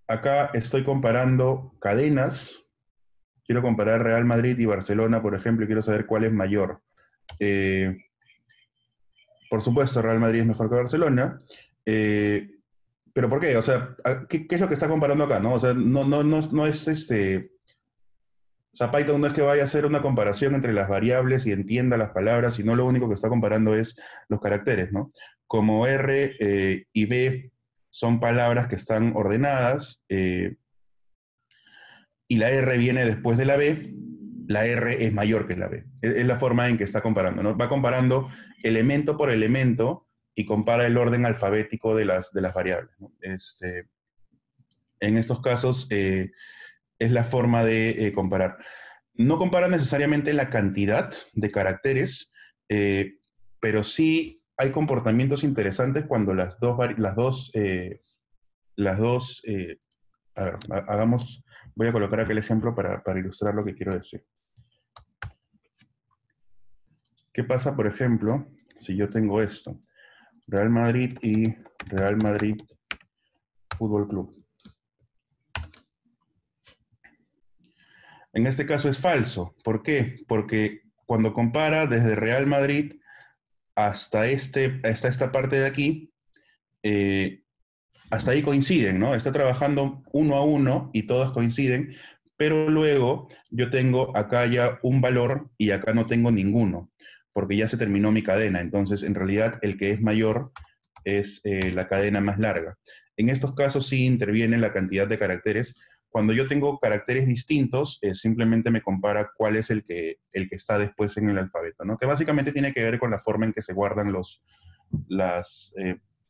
Speaker 1: Acá estoy comparando cadenas, quiero comparar Real Madrid y Barcelona, por ejemplo, y quiero saber cuál es mayor. Por supuesto, Real Madrid es mejor que Barcelona, pero ¿por qué? O sea, ¿qué es lo que está comparando acá? ¿No? O sea, no es o sea, Python no es que vaya a hacer una comparación entre las variables y entienda las palabras, sino lo único que está comparando es los caracteres, ¿no? Como R y B son palabras que están ordenadas, y la R viene después de la R es mayor que la B. Es la forma en que está comparando, ¿no? Va comparando elemento por elemento y compara el orden alfabético de las variables, ¿no? En estos casos, es la forma de comparar. No compara necesariamente la cantidad de caracteres, pero sí hay comportamientos interesantes cuando a ver, voy a colocar aquel ejemplo para ilustrar lo que quiero decir. ¿Qué pasa, por ejemplo, si yo tengo esto? Real Madrid y Real Madrid Fútbol Club. En este caso es falso. ¿Por qué? Porque cuando compara desde Real Madrid hasta esta parte de aquí, hasta ahí coinciden, ¿no? Está trabajando uno a uno y todos coinciden, pero luego yo tengo acá ya un valor y acá no tengo ninguno, porque ya se terminó mi cadena. Entonces, en realidad, el que es mayor es la cadena más larga. En estos casos sí interviene la cantidad de caracteres. Cuando yo tengo caracteres distintos, simplemente me compara cuál es el que está después en el alfabeto, ¿no? Que básicamente tiene que ver con la forma en que se guardan las,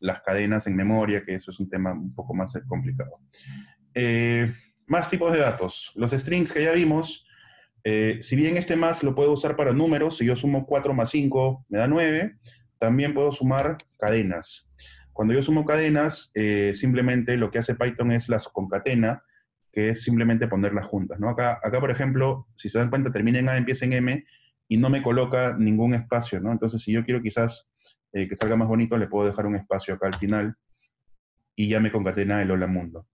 Speaker 1: las cadenas en memoria, que eso es un tema un poco más complicado. Eh, Más tipos de datos. Los strings que ya vimos, si bien este más lo puedo usar para números, si yo sumo 4 más 5 me da 9, también puedo sumar cadenas. Cuando yo sumo cadenas, simplemente lo que hace Python es las concatena, que es simplemente ponerlas juntas, ¿no? Acá, por ejemplo, si se dan cuenta, termina en A, empieza en M, y no me coloca ningún espacio, ¿no? Entonces, si yo quiero quizás que salga más bonito, le puedo dejar un espacio acá al final, y ya me concatena el hola mundo.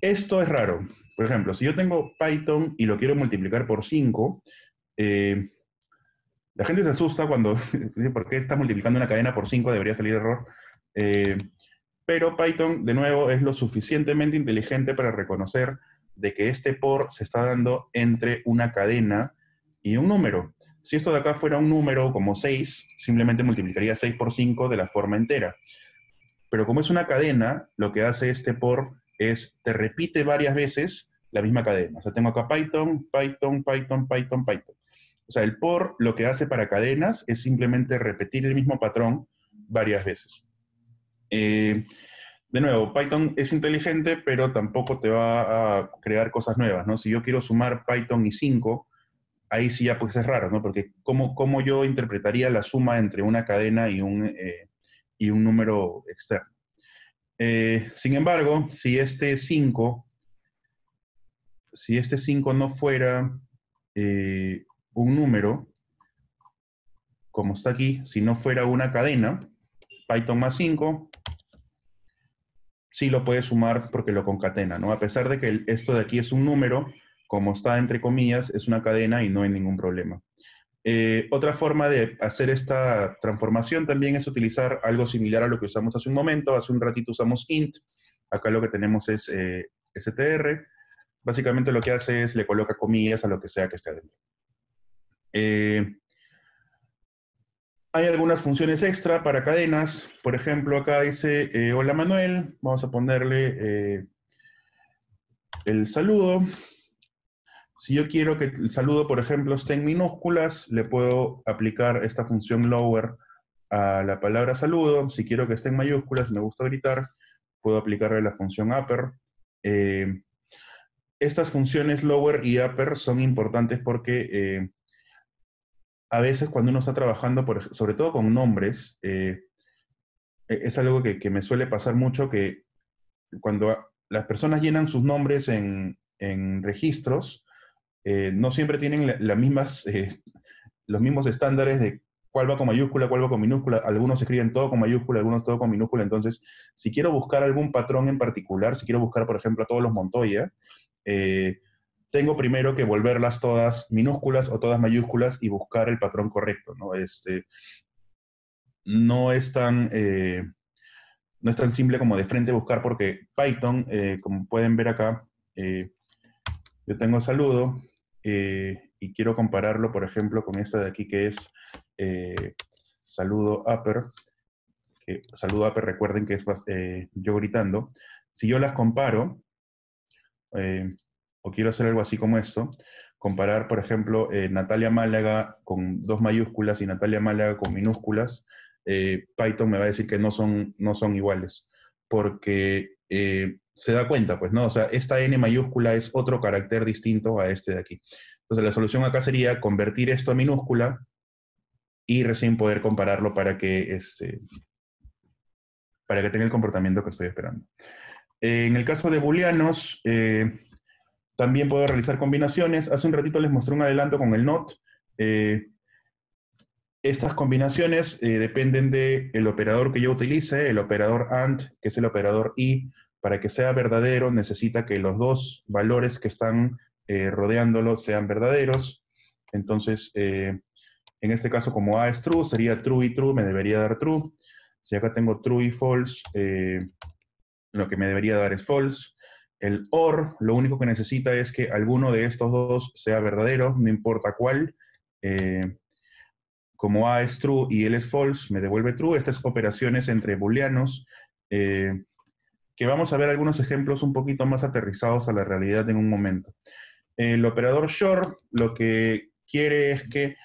Speaker 1: Esto es raro. Por ejemplo, si yo tengo Python y lo quiero multiplicar por 5, eh, la gente se asusta cuando dice, ¿por qué estás multiplicando una cadena por 5? Debería salir error. Eh, pero Python, de nuevo, es lo suficientemente inteligente para reconocer de que este por se está dando entre una cadena y un número. Si esto de acá fuera un número como 6, simplemente multiplicaría 6 por 5 de la forma entera. Pero como es una cadena, lo que hace este por es, te repite varias veces la misma cadena. O sea, tengo acá Python, Python, Python, Python, Python. O sea, el por lo que hace para cadenas es simplemente repetir el mismo patrón varias veces. De nuevo, Python es inteligente, pero tampoco te va a crear cosas nuevas, ¿no? Si yo quiero sumar Python y 5, ahí sí ya pues es raro, ¿no? Porque ¿cómo yo interpretaría la suma entre una cadena y un número externo? Sin embargo, si este 5 no fuera un número, como está aquí, si no fuera una cadena, Python más 5, sí lo puede sumar porque lo concatena, ¿no? A pesar de que esto de aquí es un número, como está entre comillas, es una cadena y no hay ningún problema. Otra forma de hacer esta transformación también es utilizar algo similar a lo que usamos hace un momento. Hace un ratito usamos int. Acá lo que tenemos es str. Básicamente lo que hace es le coloca comillas a lo que sea que esté adentro. Hay algunas funciones extra para cadenas. Por ejemplo, acá dice, hola Manuel. Vamos a ponerle el saludo. Si yo quiero que el saludo, por ejemplo, esté en minúsculas, le puedo aplicar esta función lower a la palabra saludo. Si quiero que esté en mayúsculas, me gusta gritar, puedo aplicarle la función upper. Estas funciones lower y upper son importantes porque a veces cuando uno está trabajando, sobre todo con nombres, es algo que me suele pasar mucho, que cuando las personas llenan sus nombres en registros, no siempre tienen los mismos estándares de cuál va con mayúscula, cuál va con minúscula. Algunos escriben todo con mayúscula, algunos todo con minúscula. Entonces, si quiero buscar algún patrón en particular, si quiero buscar, por ejemplo, a todos los Montoya, tengo primero que volverlas todas minúsculas o todas mayúsculas y buscar el patrón correcto, ¿no? No es tan, no es tan simple como de frente buscar, porque Python, como pueden ver acá, yo tengo saludo y quiero compararlo, por ejemplo, con esta de aquí que es saludo upper. Que saludo upper, recuerden que es yo gritando. Si yo las comparo, o quiero hacer algo así como esto, comparar, por ejemplo, Natalia Málaga con 2 mayúsculas y Natalia Málaga con minúsculas, Python me va a decir que no son iguales, porque se da cuenta, pues, ¿no? O sea, esta N mayúscula es otro carácter distinto a este de aquí. Entonces, la solución acá sería convertir esto a minúscula y recién poder compararlo para que tenga el comportamiento que estoy esperando. En el caso de booleanos, también puedo realizar combinaciones. Hace un ratito les mostré un adelanto con el NOT. Estas combinaciones dependen del operador que yo utilice, el operador AND, que es el operador I. Para que sea verdadero, necesita que los dos valores que están rodeándolo sean verdaderos. Entonces, en este caso, como A es true, sería true y true, me debería dar true. Si acá tengo true y false, lo que me debería dar es false. El OR, lo único que necesita es que alguno de estos dos sea verdadero, no importa cuál. Como A es true y L es false, me devuelve true. Estas operaciones entre booleanos, que vamos a ver algunos ejemplos un poquito más aterrizados a la realidad en un momento. El operador short lo que quiere es que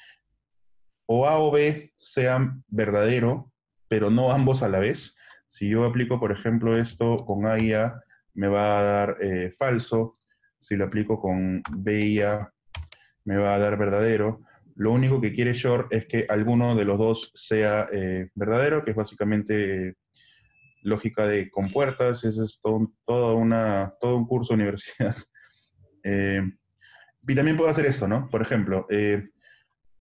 Speaker 1: o A o B sean verdadero, pero no ambos a la vez. Si yo aplico, por ejemplo, esto con A y A, me va a dar falso. Si lo aplico con B y A, me va a dar verdadero. Lo único que quiere short es que alguno de los dos sea verdadero, que es básicamente lógica de compuertas. Ese es todo un curso de universidad. Y también puedo hacer esto, ¿no? Por ejemplo,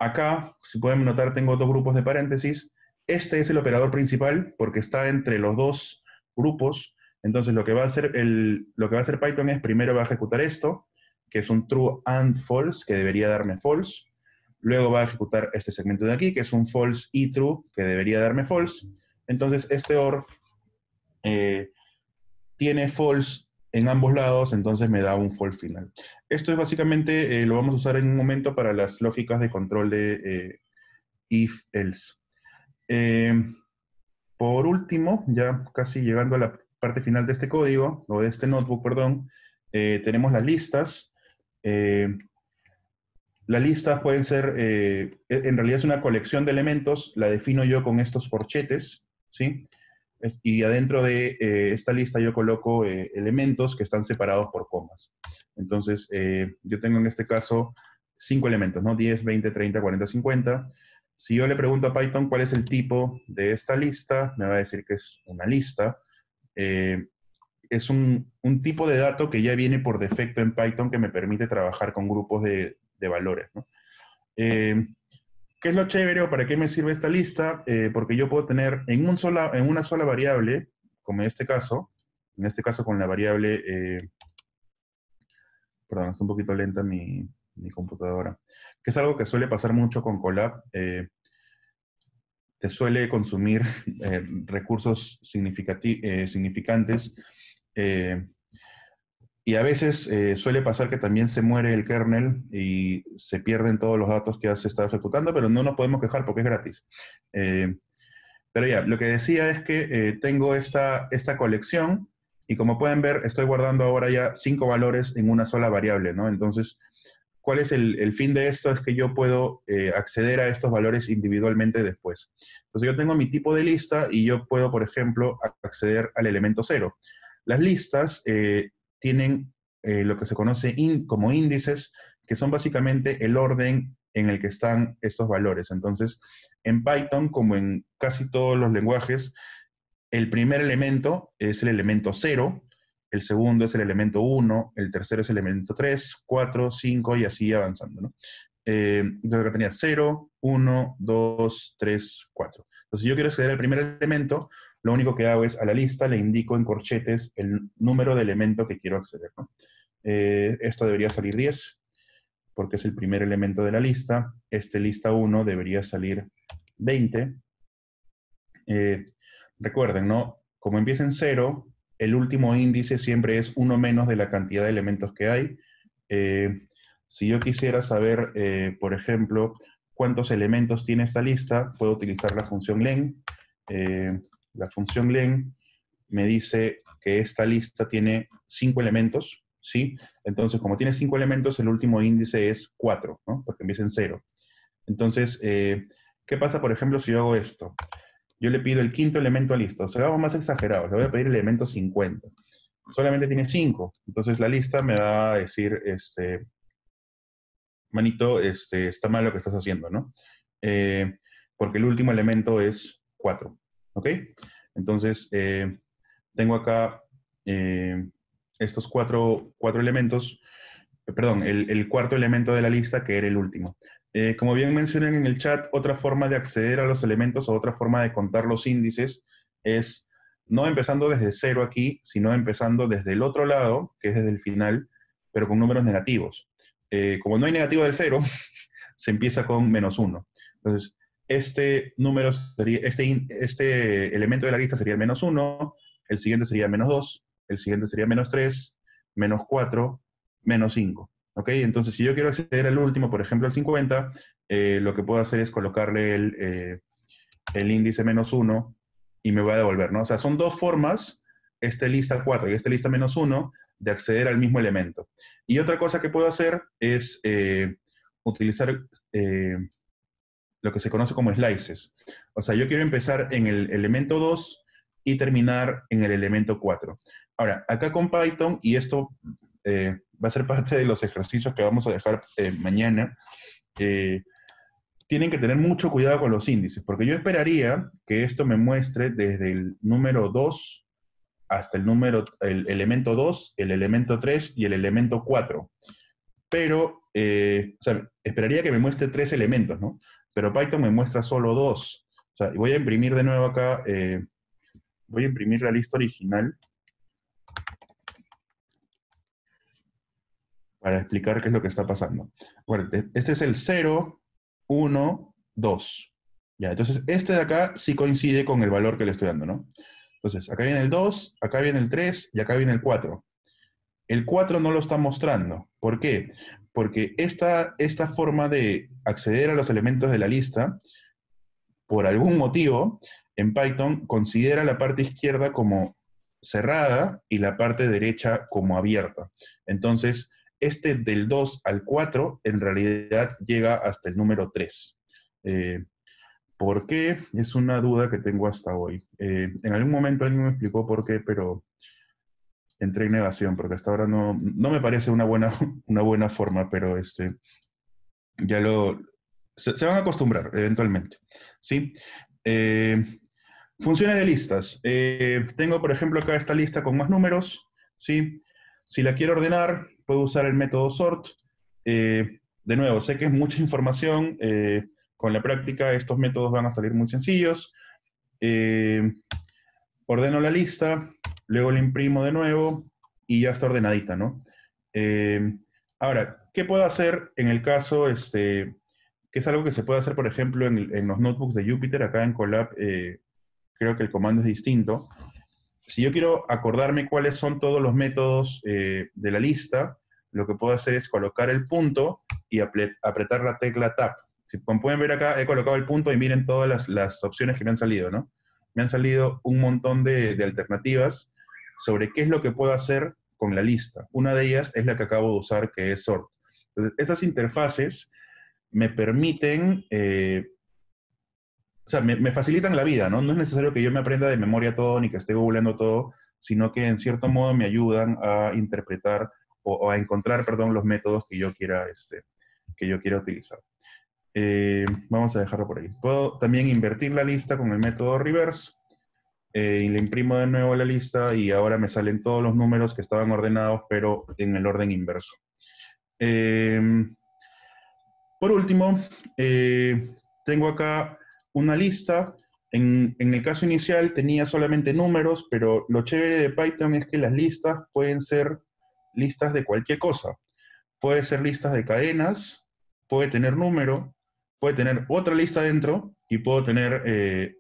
Speaker 1: acá, si pueden notar, tengo dos grupos de paréntesis. Este es el operador principal porque está entre los dos grupos. Entonces, lo que va a hacer Python es primero va a ejecutar esto, que es un true and false, que debería darme false. Luego va a ejecutar este segmento de aquí, que es un false y true, que debería darme false. Entonces, este OR tiene false en ambos lados, entonces me da un false final. Esto es básicamente, lo vamos a usar en un momento para las lógicas de control de if-else. Por último, ya casi llegando a la parte final de este código, o de este notebook, perdón, tenemos las listas. Las listas pueden ser, en realidad es una colección de elementos, la defino yo con estos corchetes, ¿sí? Y adentro de esta lista yo coloco elementos que están separados por comas. Entonces, yo tengo en este caso 5 elementos, ¿no? 10, 20, 30, 40, 50. Si yo le pregunto a Python cuál es el tipo de esta lista, me va a decir que es una lista. Es un tipo de dato que ya viene por defecto en Python que me permite trabajar con grupos de valores, ¿no? ¿Qué es lo chévere o para qué me sirve esta lista? Porque yo puedo tener en una sola variable, como en este caso con la variable, perdón, está un poquito lenta mi computadora, que es algo que suele pasar mucho con Colab, te suele consumir recursos significantes, y a veces suele pasar que también se muere el kernel y se pierden todos los datos que has estado ejecutando, pero no nos podemos quejar porque es gratis. Pero ya, lo que decía es que tengo esta colección y como pueden ver, estoy guardando ahora ya 5 valores en una sola variable, ¿no? Entonces, ¿cuál es el fin de esto? Es que yo puedo acceder a estos valores individualmente después. Entonces, yo tengo mi tipo de lista y yo puedo, por ejemplo, acceder al elemento 0. Las listas tienen lo que se conoce como índices, que son básicamente el orden en el que están estos valores. Entonces, en Python, como en casi todos los lenguajes, el primer elemento es el elemento 0, el segundo es el elemento 1, el tercero es el elemento 3, 4, 5 y así avanzando, ¿no? Entonces acá tenía 0, 1, 2, 3, 4. Entonces si yo quiero acceder al primer elemento, lo único que hago es a la lista le indico en corchetes el número de elemento que quiero acceder, ¿no? Esto debería salir 10, porque es el primer elemento de la lista. Lista 1 debería salir 20. Recuerden, ¿no? Como empieza en 0, el último índice siempre es uno menos de la cantidad de elementos que hay. Si yo quisiera saber, por ejemplo, cuántos elementos tiene esta lista, puedo utilizar la función len. La función len me dice que esta lista tiene 5 elementos, ¿sí? Entonces, como tiene 5 elementos, el último índice es 4, ¿no? Porque empieza en 0. Entonces, ¿qué pasa, por ejemplo, si yo hago esto? Yo le pido el quinto elemento a lista. O sea, vamos más exagerados. Le voy a pedir el elemento 50. Solamente tiene 5. Entonces la lista me va a decir, manito, está mal lo que estás haciendo, ¿no? Porque el último elemento es 4. ¿Ok? Entonces, tengo acá estos cuatro elementos. Perdón, el cuarto elemento de la lista, que era el último. Como bien mencionan en el chat, otra forma de acceder a los elementos o otra forma de contar los índices es no empezando desde 0 aquí, sino empezando desde el otro lado, que es desde el final, pero con números negativos. Como no hay negativo del 0, se empieza con -1. Entonces, este elemento de la lista sería el -1, el siguiente sería -2, el siguiente sería -3, menos 4, menos 5. ¿Ok? Entonces, si yo quiero acceder al último, por ejemplo, al 50, lo que puedo hacer es colocarle el índice menos 1 y me va a devolver, ¿no? O sea, son dos formas, esta lista 4 y esta lista menos 1, de acceder al mismo elemento. Y otra cosa que puedo hacer es utilizar lo que se conoce como slices. O sea, yo quiero empezar en el elemento 2 y terminar en el elemento 4. Ahora, acá con Python, y esto va a ser parte de los ejercicios que vamos a dejar mañana, tienen que tener mucho cuidado con los índices, porque yo esperaría que esto me muestre desde el número 2 hasta el elemento 2, el elemento 3 y el elemento 4. Pero, o sea, esperaría que me muestre 3 elementos, ¿no? Pero Python me muestra solo 2. O sea, voy a imprimir de nuevo acá, voy a imprimir la lista original para explicar qué es lo que está pasando. Bueno, este es el 0, 1, 2. Ya, entonces este de acá sí coincide con el valor que le estoy dando, ¿no? Entonces, acá viene el 2, acá viene el 3 y acá viene el 4. El 4 no lo está mostrando. ¿Por qué? Porque esta forma de acceder a los elementos de la lista, por algún motivo, en Python considera la parte izquierda como cerrada y la parte derecha como abierta. Entonces, este del 2 al 4 en realidad llega hasta el número 3. ¿Por qué? Es una duda que tengo hasta hoy. En algún momento alguien me explicó por qué, pero entré en negación, porque hasta ahora no me parece una buena forma, pero ya se van a acostumbrar eventualmente, ¿sí? Funciones de listas. Tengo, por ejemplo, acá esta lista con más números, ¿sí? Si la quiero ordenar, puedo usar el método sort. De nuevo, sé que es mucha información. Con la práctica, estos métodos van a salir muy sencillos. Ordeno la lista, luego la imprimo de nuevo y ya está ordenadita, ¿no? Ahora, ¿qué puedo hacer en el caso, que es algo que se puede hacer, por ejemplo, en los notebooks de Jupyter, acá en Colab, creo que el comando es distinto. Si yo quiero acordarme cuáles son todos los métodos de la lista, lo que puedo hacer es colocar el punto y apretar la tecla Tab. Como pueden ver acá, he colocado el punto y miren todas las opciones que me han salido, ¿no? Me han salido un montón de alternativas sobre qué es lo que puedo hacer con la lista. Una de ellas es la que acabo de usar, que es sort. Entonces, estas interfaces me permiten, o sea, me facilitan la vida, ¿no? No es necesario que yo me aprenda de memoria todo, ni que esté googleando todo, sino que en cierto modo me ayudan a interpretar o a encontrar, perdón, los métodos que yo quiera utilizar. Vamos a dejarlo por ahí. Puedo también invertir la lista con el método reverse y le imprimo de nuevo la lista y ahora me salen todos los números que estaban ordenados, pero en el orden inverso. Por último, tengo acá una lista. En el caso inicial tenía solamente números, pero lo chévere de Python es que las listas pueden ser listas de cualquier cosa. Puede ser listas de cadenas, puede tener número, puede tener otra lista dentro y puedo tener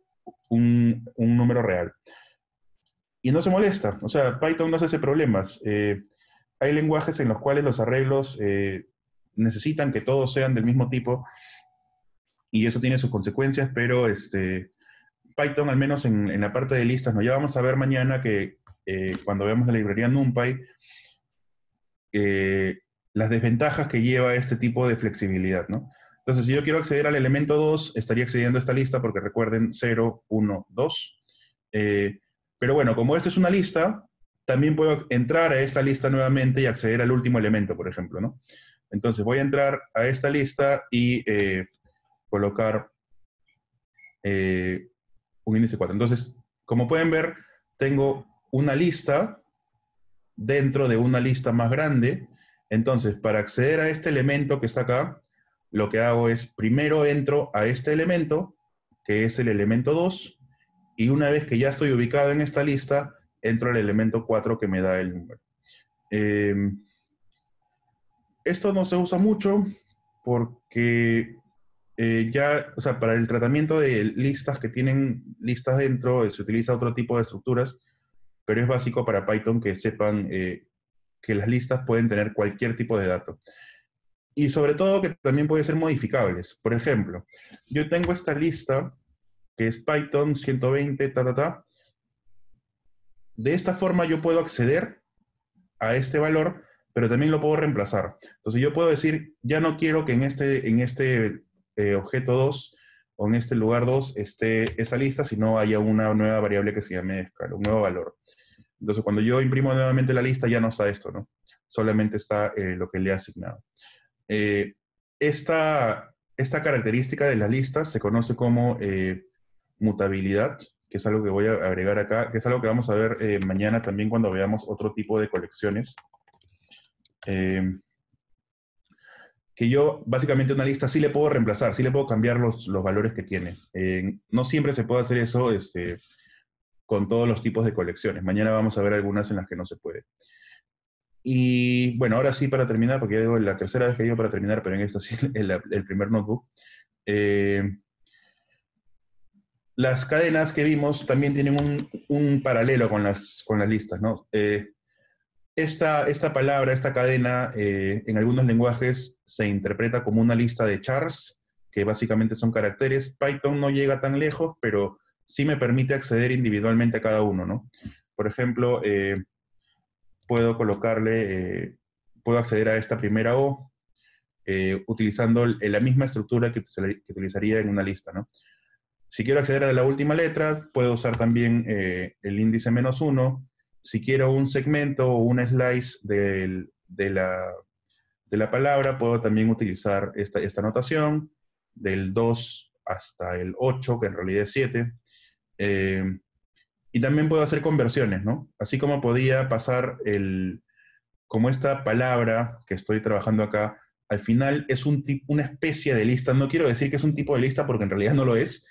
Speaker 1: un número real. Y no se molesta, o sea, Python no se hace problemas. Hay lenguajes en los cuales los arreglos necesitan que todos sean del mismo tipo y eso tiene sus consecuencias, pero Python, al menos en la parte de listas, ¿no? Ya vamos a ver mañana que cuando veamos la librería NumPy, las desventajas que lleva este tipo de flexibilidad, ¿no? Entonces, si yo quiero acceder al elemento 2, estaría accediendo a esta lista porque recuerden 0, 1, 2. Pero bueno, como esto es una lista, también puedo entrar a esta lista nuevamente y acceder al último elemento, por ejemplo, ¿no? Entonces voy a entrar a esta lista y colocar un índice 4. Entonces, como pueden ver, tengo una lista dentro de una lista más grande. Entonces, para acceder a este elemento que está acá, lo que hago es, primero entro a este elemento, que es el elemento 2, y una vez que ya estoy ubicado en esta lista, entro al elemento 4 que me da el número. Esto no se usa mucho porque ya, o sea, para el tratamiento de listas que tienen listas dentro, se utiliza otro tipo de estructuras, pero es básico para Python que sepan que las listas pueden tener cualquier tipo de dato. Y sobre todo que también pueden ser modificables. Por ejemplo, yo tengo esta lista que es Python 120, ta, ta, ta. De esta forma yo puedo acceder a este valor, pero también lo puedo reemplazar. Entonces yo puedo decir, ya no quiero que en este objeto 2 o en este lugar 2 esté esa lista, sino haya una nueva variable que se llame escala, un nuevo valor. Entonces cuando yo imprimo nuevamente la lista ya no está esto, ¿no? Solamente está lo que le he asignado. Esta característica de las listas se conoce como mutabilidad, que es algo que voy a agregar acá, que es algo que vamos a ver mañana también cuando veamos otro tipo de colecciones. Que yo, básicamente, una lista sí le puedo reemplazar, sí le puedo cambiar los valores que tiene. No siempre se puede hacer eso con todos los tipos de colecciones. Mañana vamos a ver algunas en las que no se puede. Y bueno, ahora sí para terminar, porque ya digo la tercera vez que digo para terminar, pero en esta sí el primer notebook. Las cadenas que vimos también tienen un paralelo con las listas, ¿no? Esta palabra, esta cadena, en algunos lenguajes se interpreta como una lista de chars, que básicamente son caracteres. Python no llega tan lejos, pero sí me permite acceder individualmente a cada uno, ¿no? Por ejemplo, puedo puedo acceder a esta primera O utilizando la misma estructura que utilizaría en una lista, ¿no? Si quiero acceder a la última letra, puedo usar también el índice -1. Si quiero un segmento o un slice de la palabra, puedo también utilizar esta notación del 2 hasta el 8, que en realidad es 7. Y también puedo hacer conversiones, ¿no? Así como podía pasar como esta palabra que estoy trabajando acá, al final es una especie de lista. No quiero decir que es un tipo de lista porque en realidad no lo es,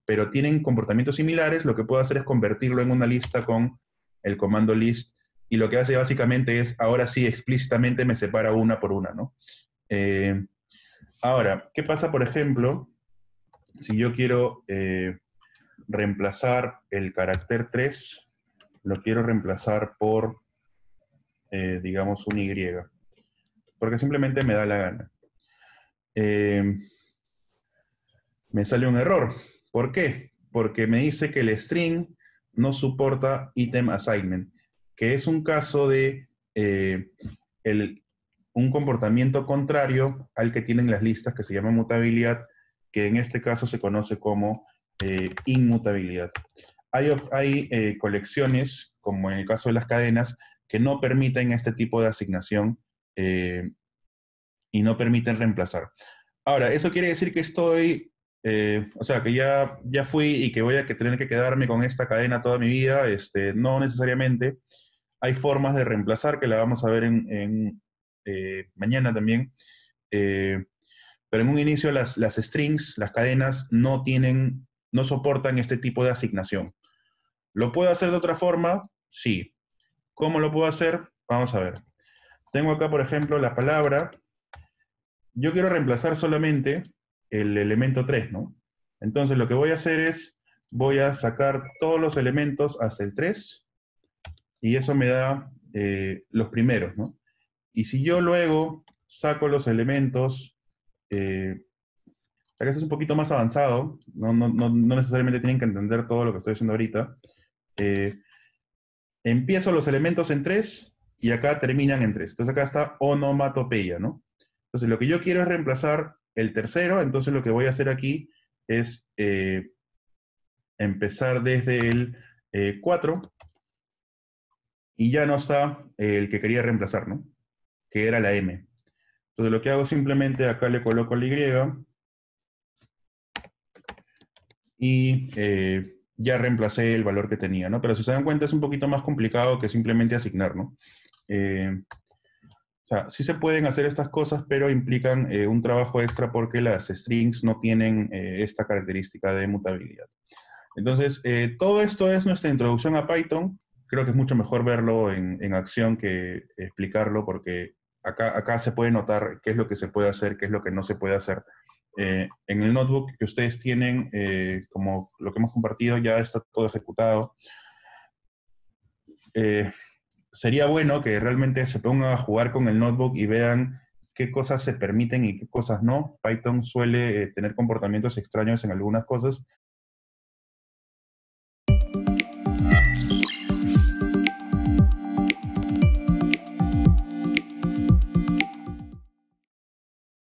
Speaker 1: pero tienen comportamientos similares. Lo que puedo hacer es convertirlo en una lista con el comando list, y lo que hace básicamente es, ahora sí, explícitamente me separa una por una, ¿no? Ahora, ¿qué pasa, por ejemplo, si yo quiero reemplazar el carácter 3, lo quiero reemplazar por, digamos, un Y, porque simplemente me da la gana. Me sale un error. ¿Por qué? Porque me dice que el string no soporta item assignment, que es un caso de un comportamiento contrario al que tienen las listas, que se llama mutabilidad, que en este caso se conoce como inmutabilidad. Hay colecciones, como en el caso de las cadenas, que no permiten este tipo de asignación y no permiten reemplazar. Ahora, ¿eso quiere decir que o sea, que ya fui y que voy a tener que quedarme con esta cadena toda mi vida? No necesariamente. Hay formas de reemplazar que la vamos a ver mañana también. Pero en un inicio las strings, las cadenas, no soportan este tipo de asignación. ¿Lo puedo hacer de otra forma? Sí. ¿Cómo lo puedo hacer? Vamos a ver. Tengo acá, por ejemplo, la palabra. Yo quiero reemplazar solamente el elemento 3, ¿no? Entonces lo que voy a hacer es, voy a sacar todos los elementos hasta el 3, y eso me da los primeros, ¿no? Y si yo luego saco los elementos, ya que eso es un poquito más avanzado, no necesariamente tienen que entender todo lo que estoy haciendo ahorita, eh, empiezo los elementos en 3 y acá terminan en 3. Entonces acá está onomatopeya, ¿no? Entonces lo que yo quiero es reemplazar el tercero. Entonces lo que voy a hacer aquí es empezar desde el 4, y ya no está el que quería reemplazar, ¿no? Que era la M. Entonces lo que hago simplemente acá le coloco la Y ya reemplacé el valor que tenía, ¿no? Pero si se dan cuenta es un poquito más complicado que simplemente asignar, ¿no? O sea, sí se pueden hacer estas cosas, pero implican un trabajo extra porque las strings no tienen esta característica de mutabilidad. Entonces, todo esto es nuestra introducción a Python. Creo que es mucho mejor verlo en acción que explicarlo, porque acá se puede notar qué es lo que se puede hacer, qué es lo que no se puede hacer. En el notebook que ustedes tienen, como lo que hemos compartido, ya está todo ejecutado. sería bueno que realmente se pongan a jugar con el notebook y vean qué cosas se permiten y qué cosas no. Python suele tener comportamientos extraños en algunas cosas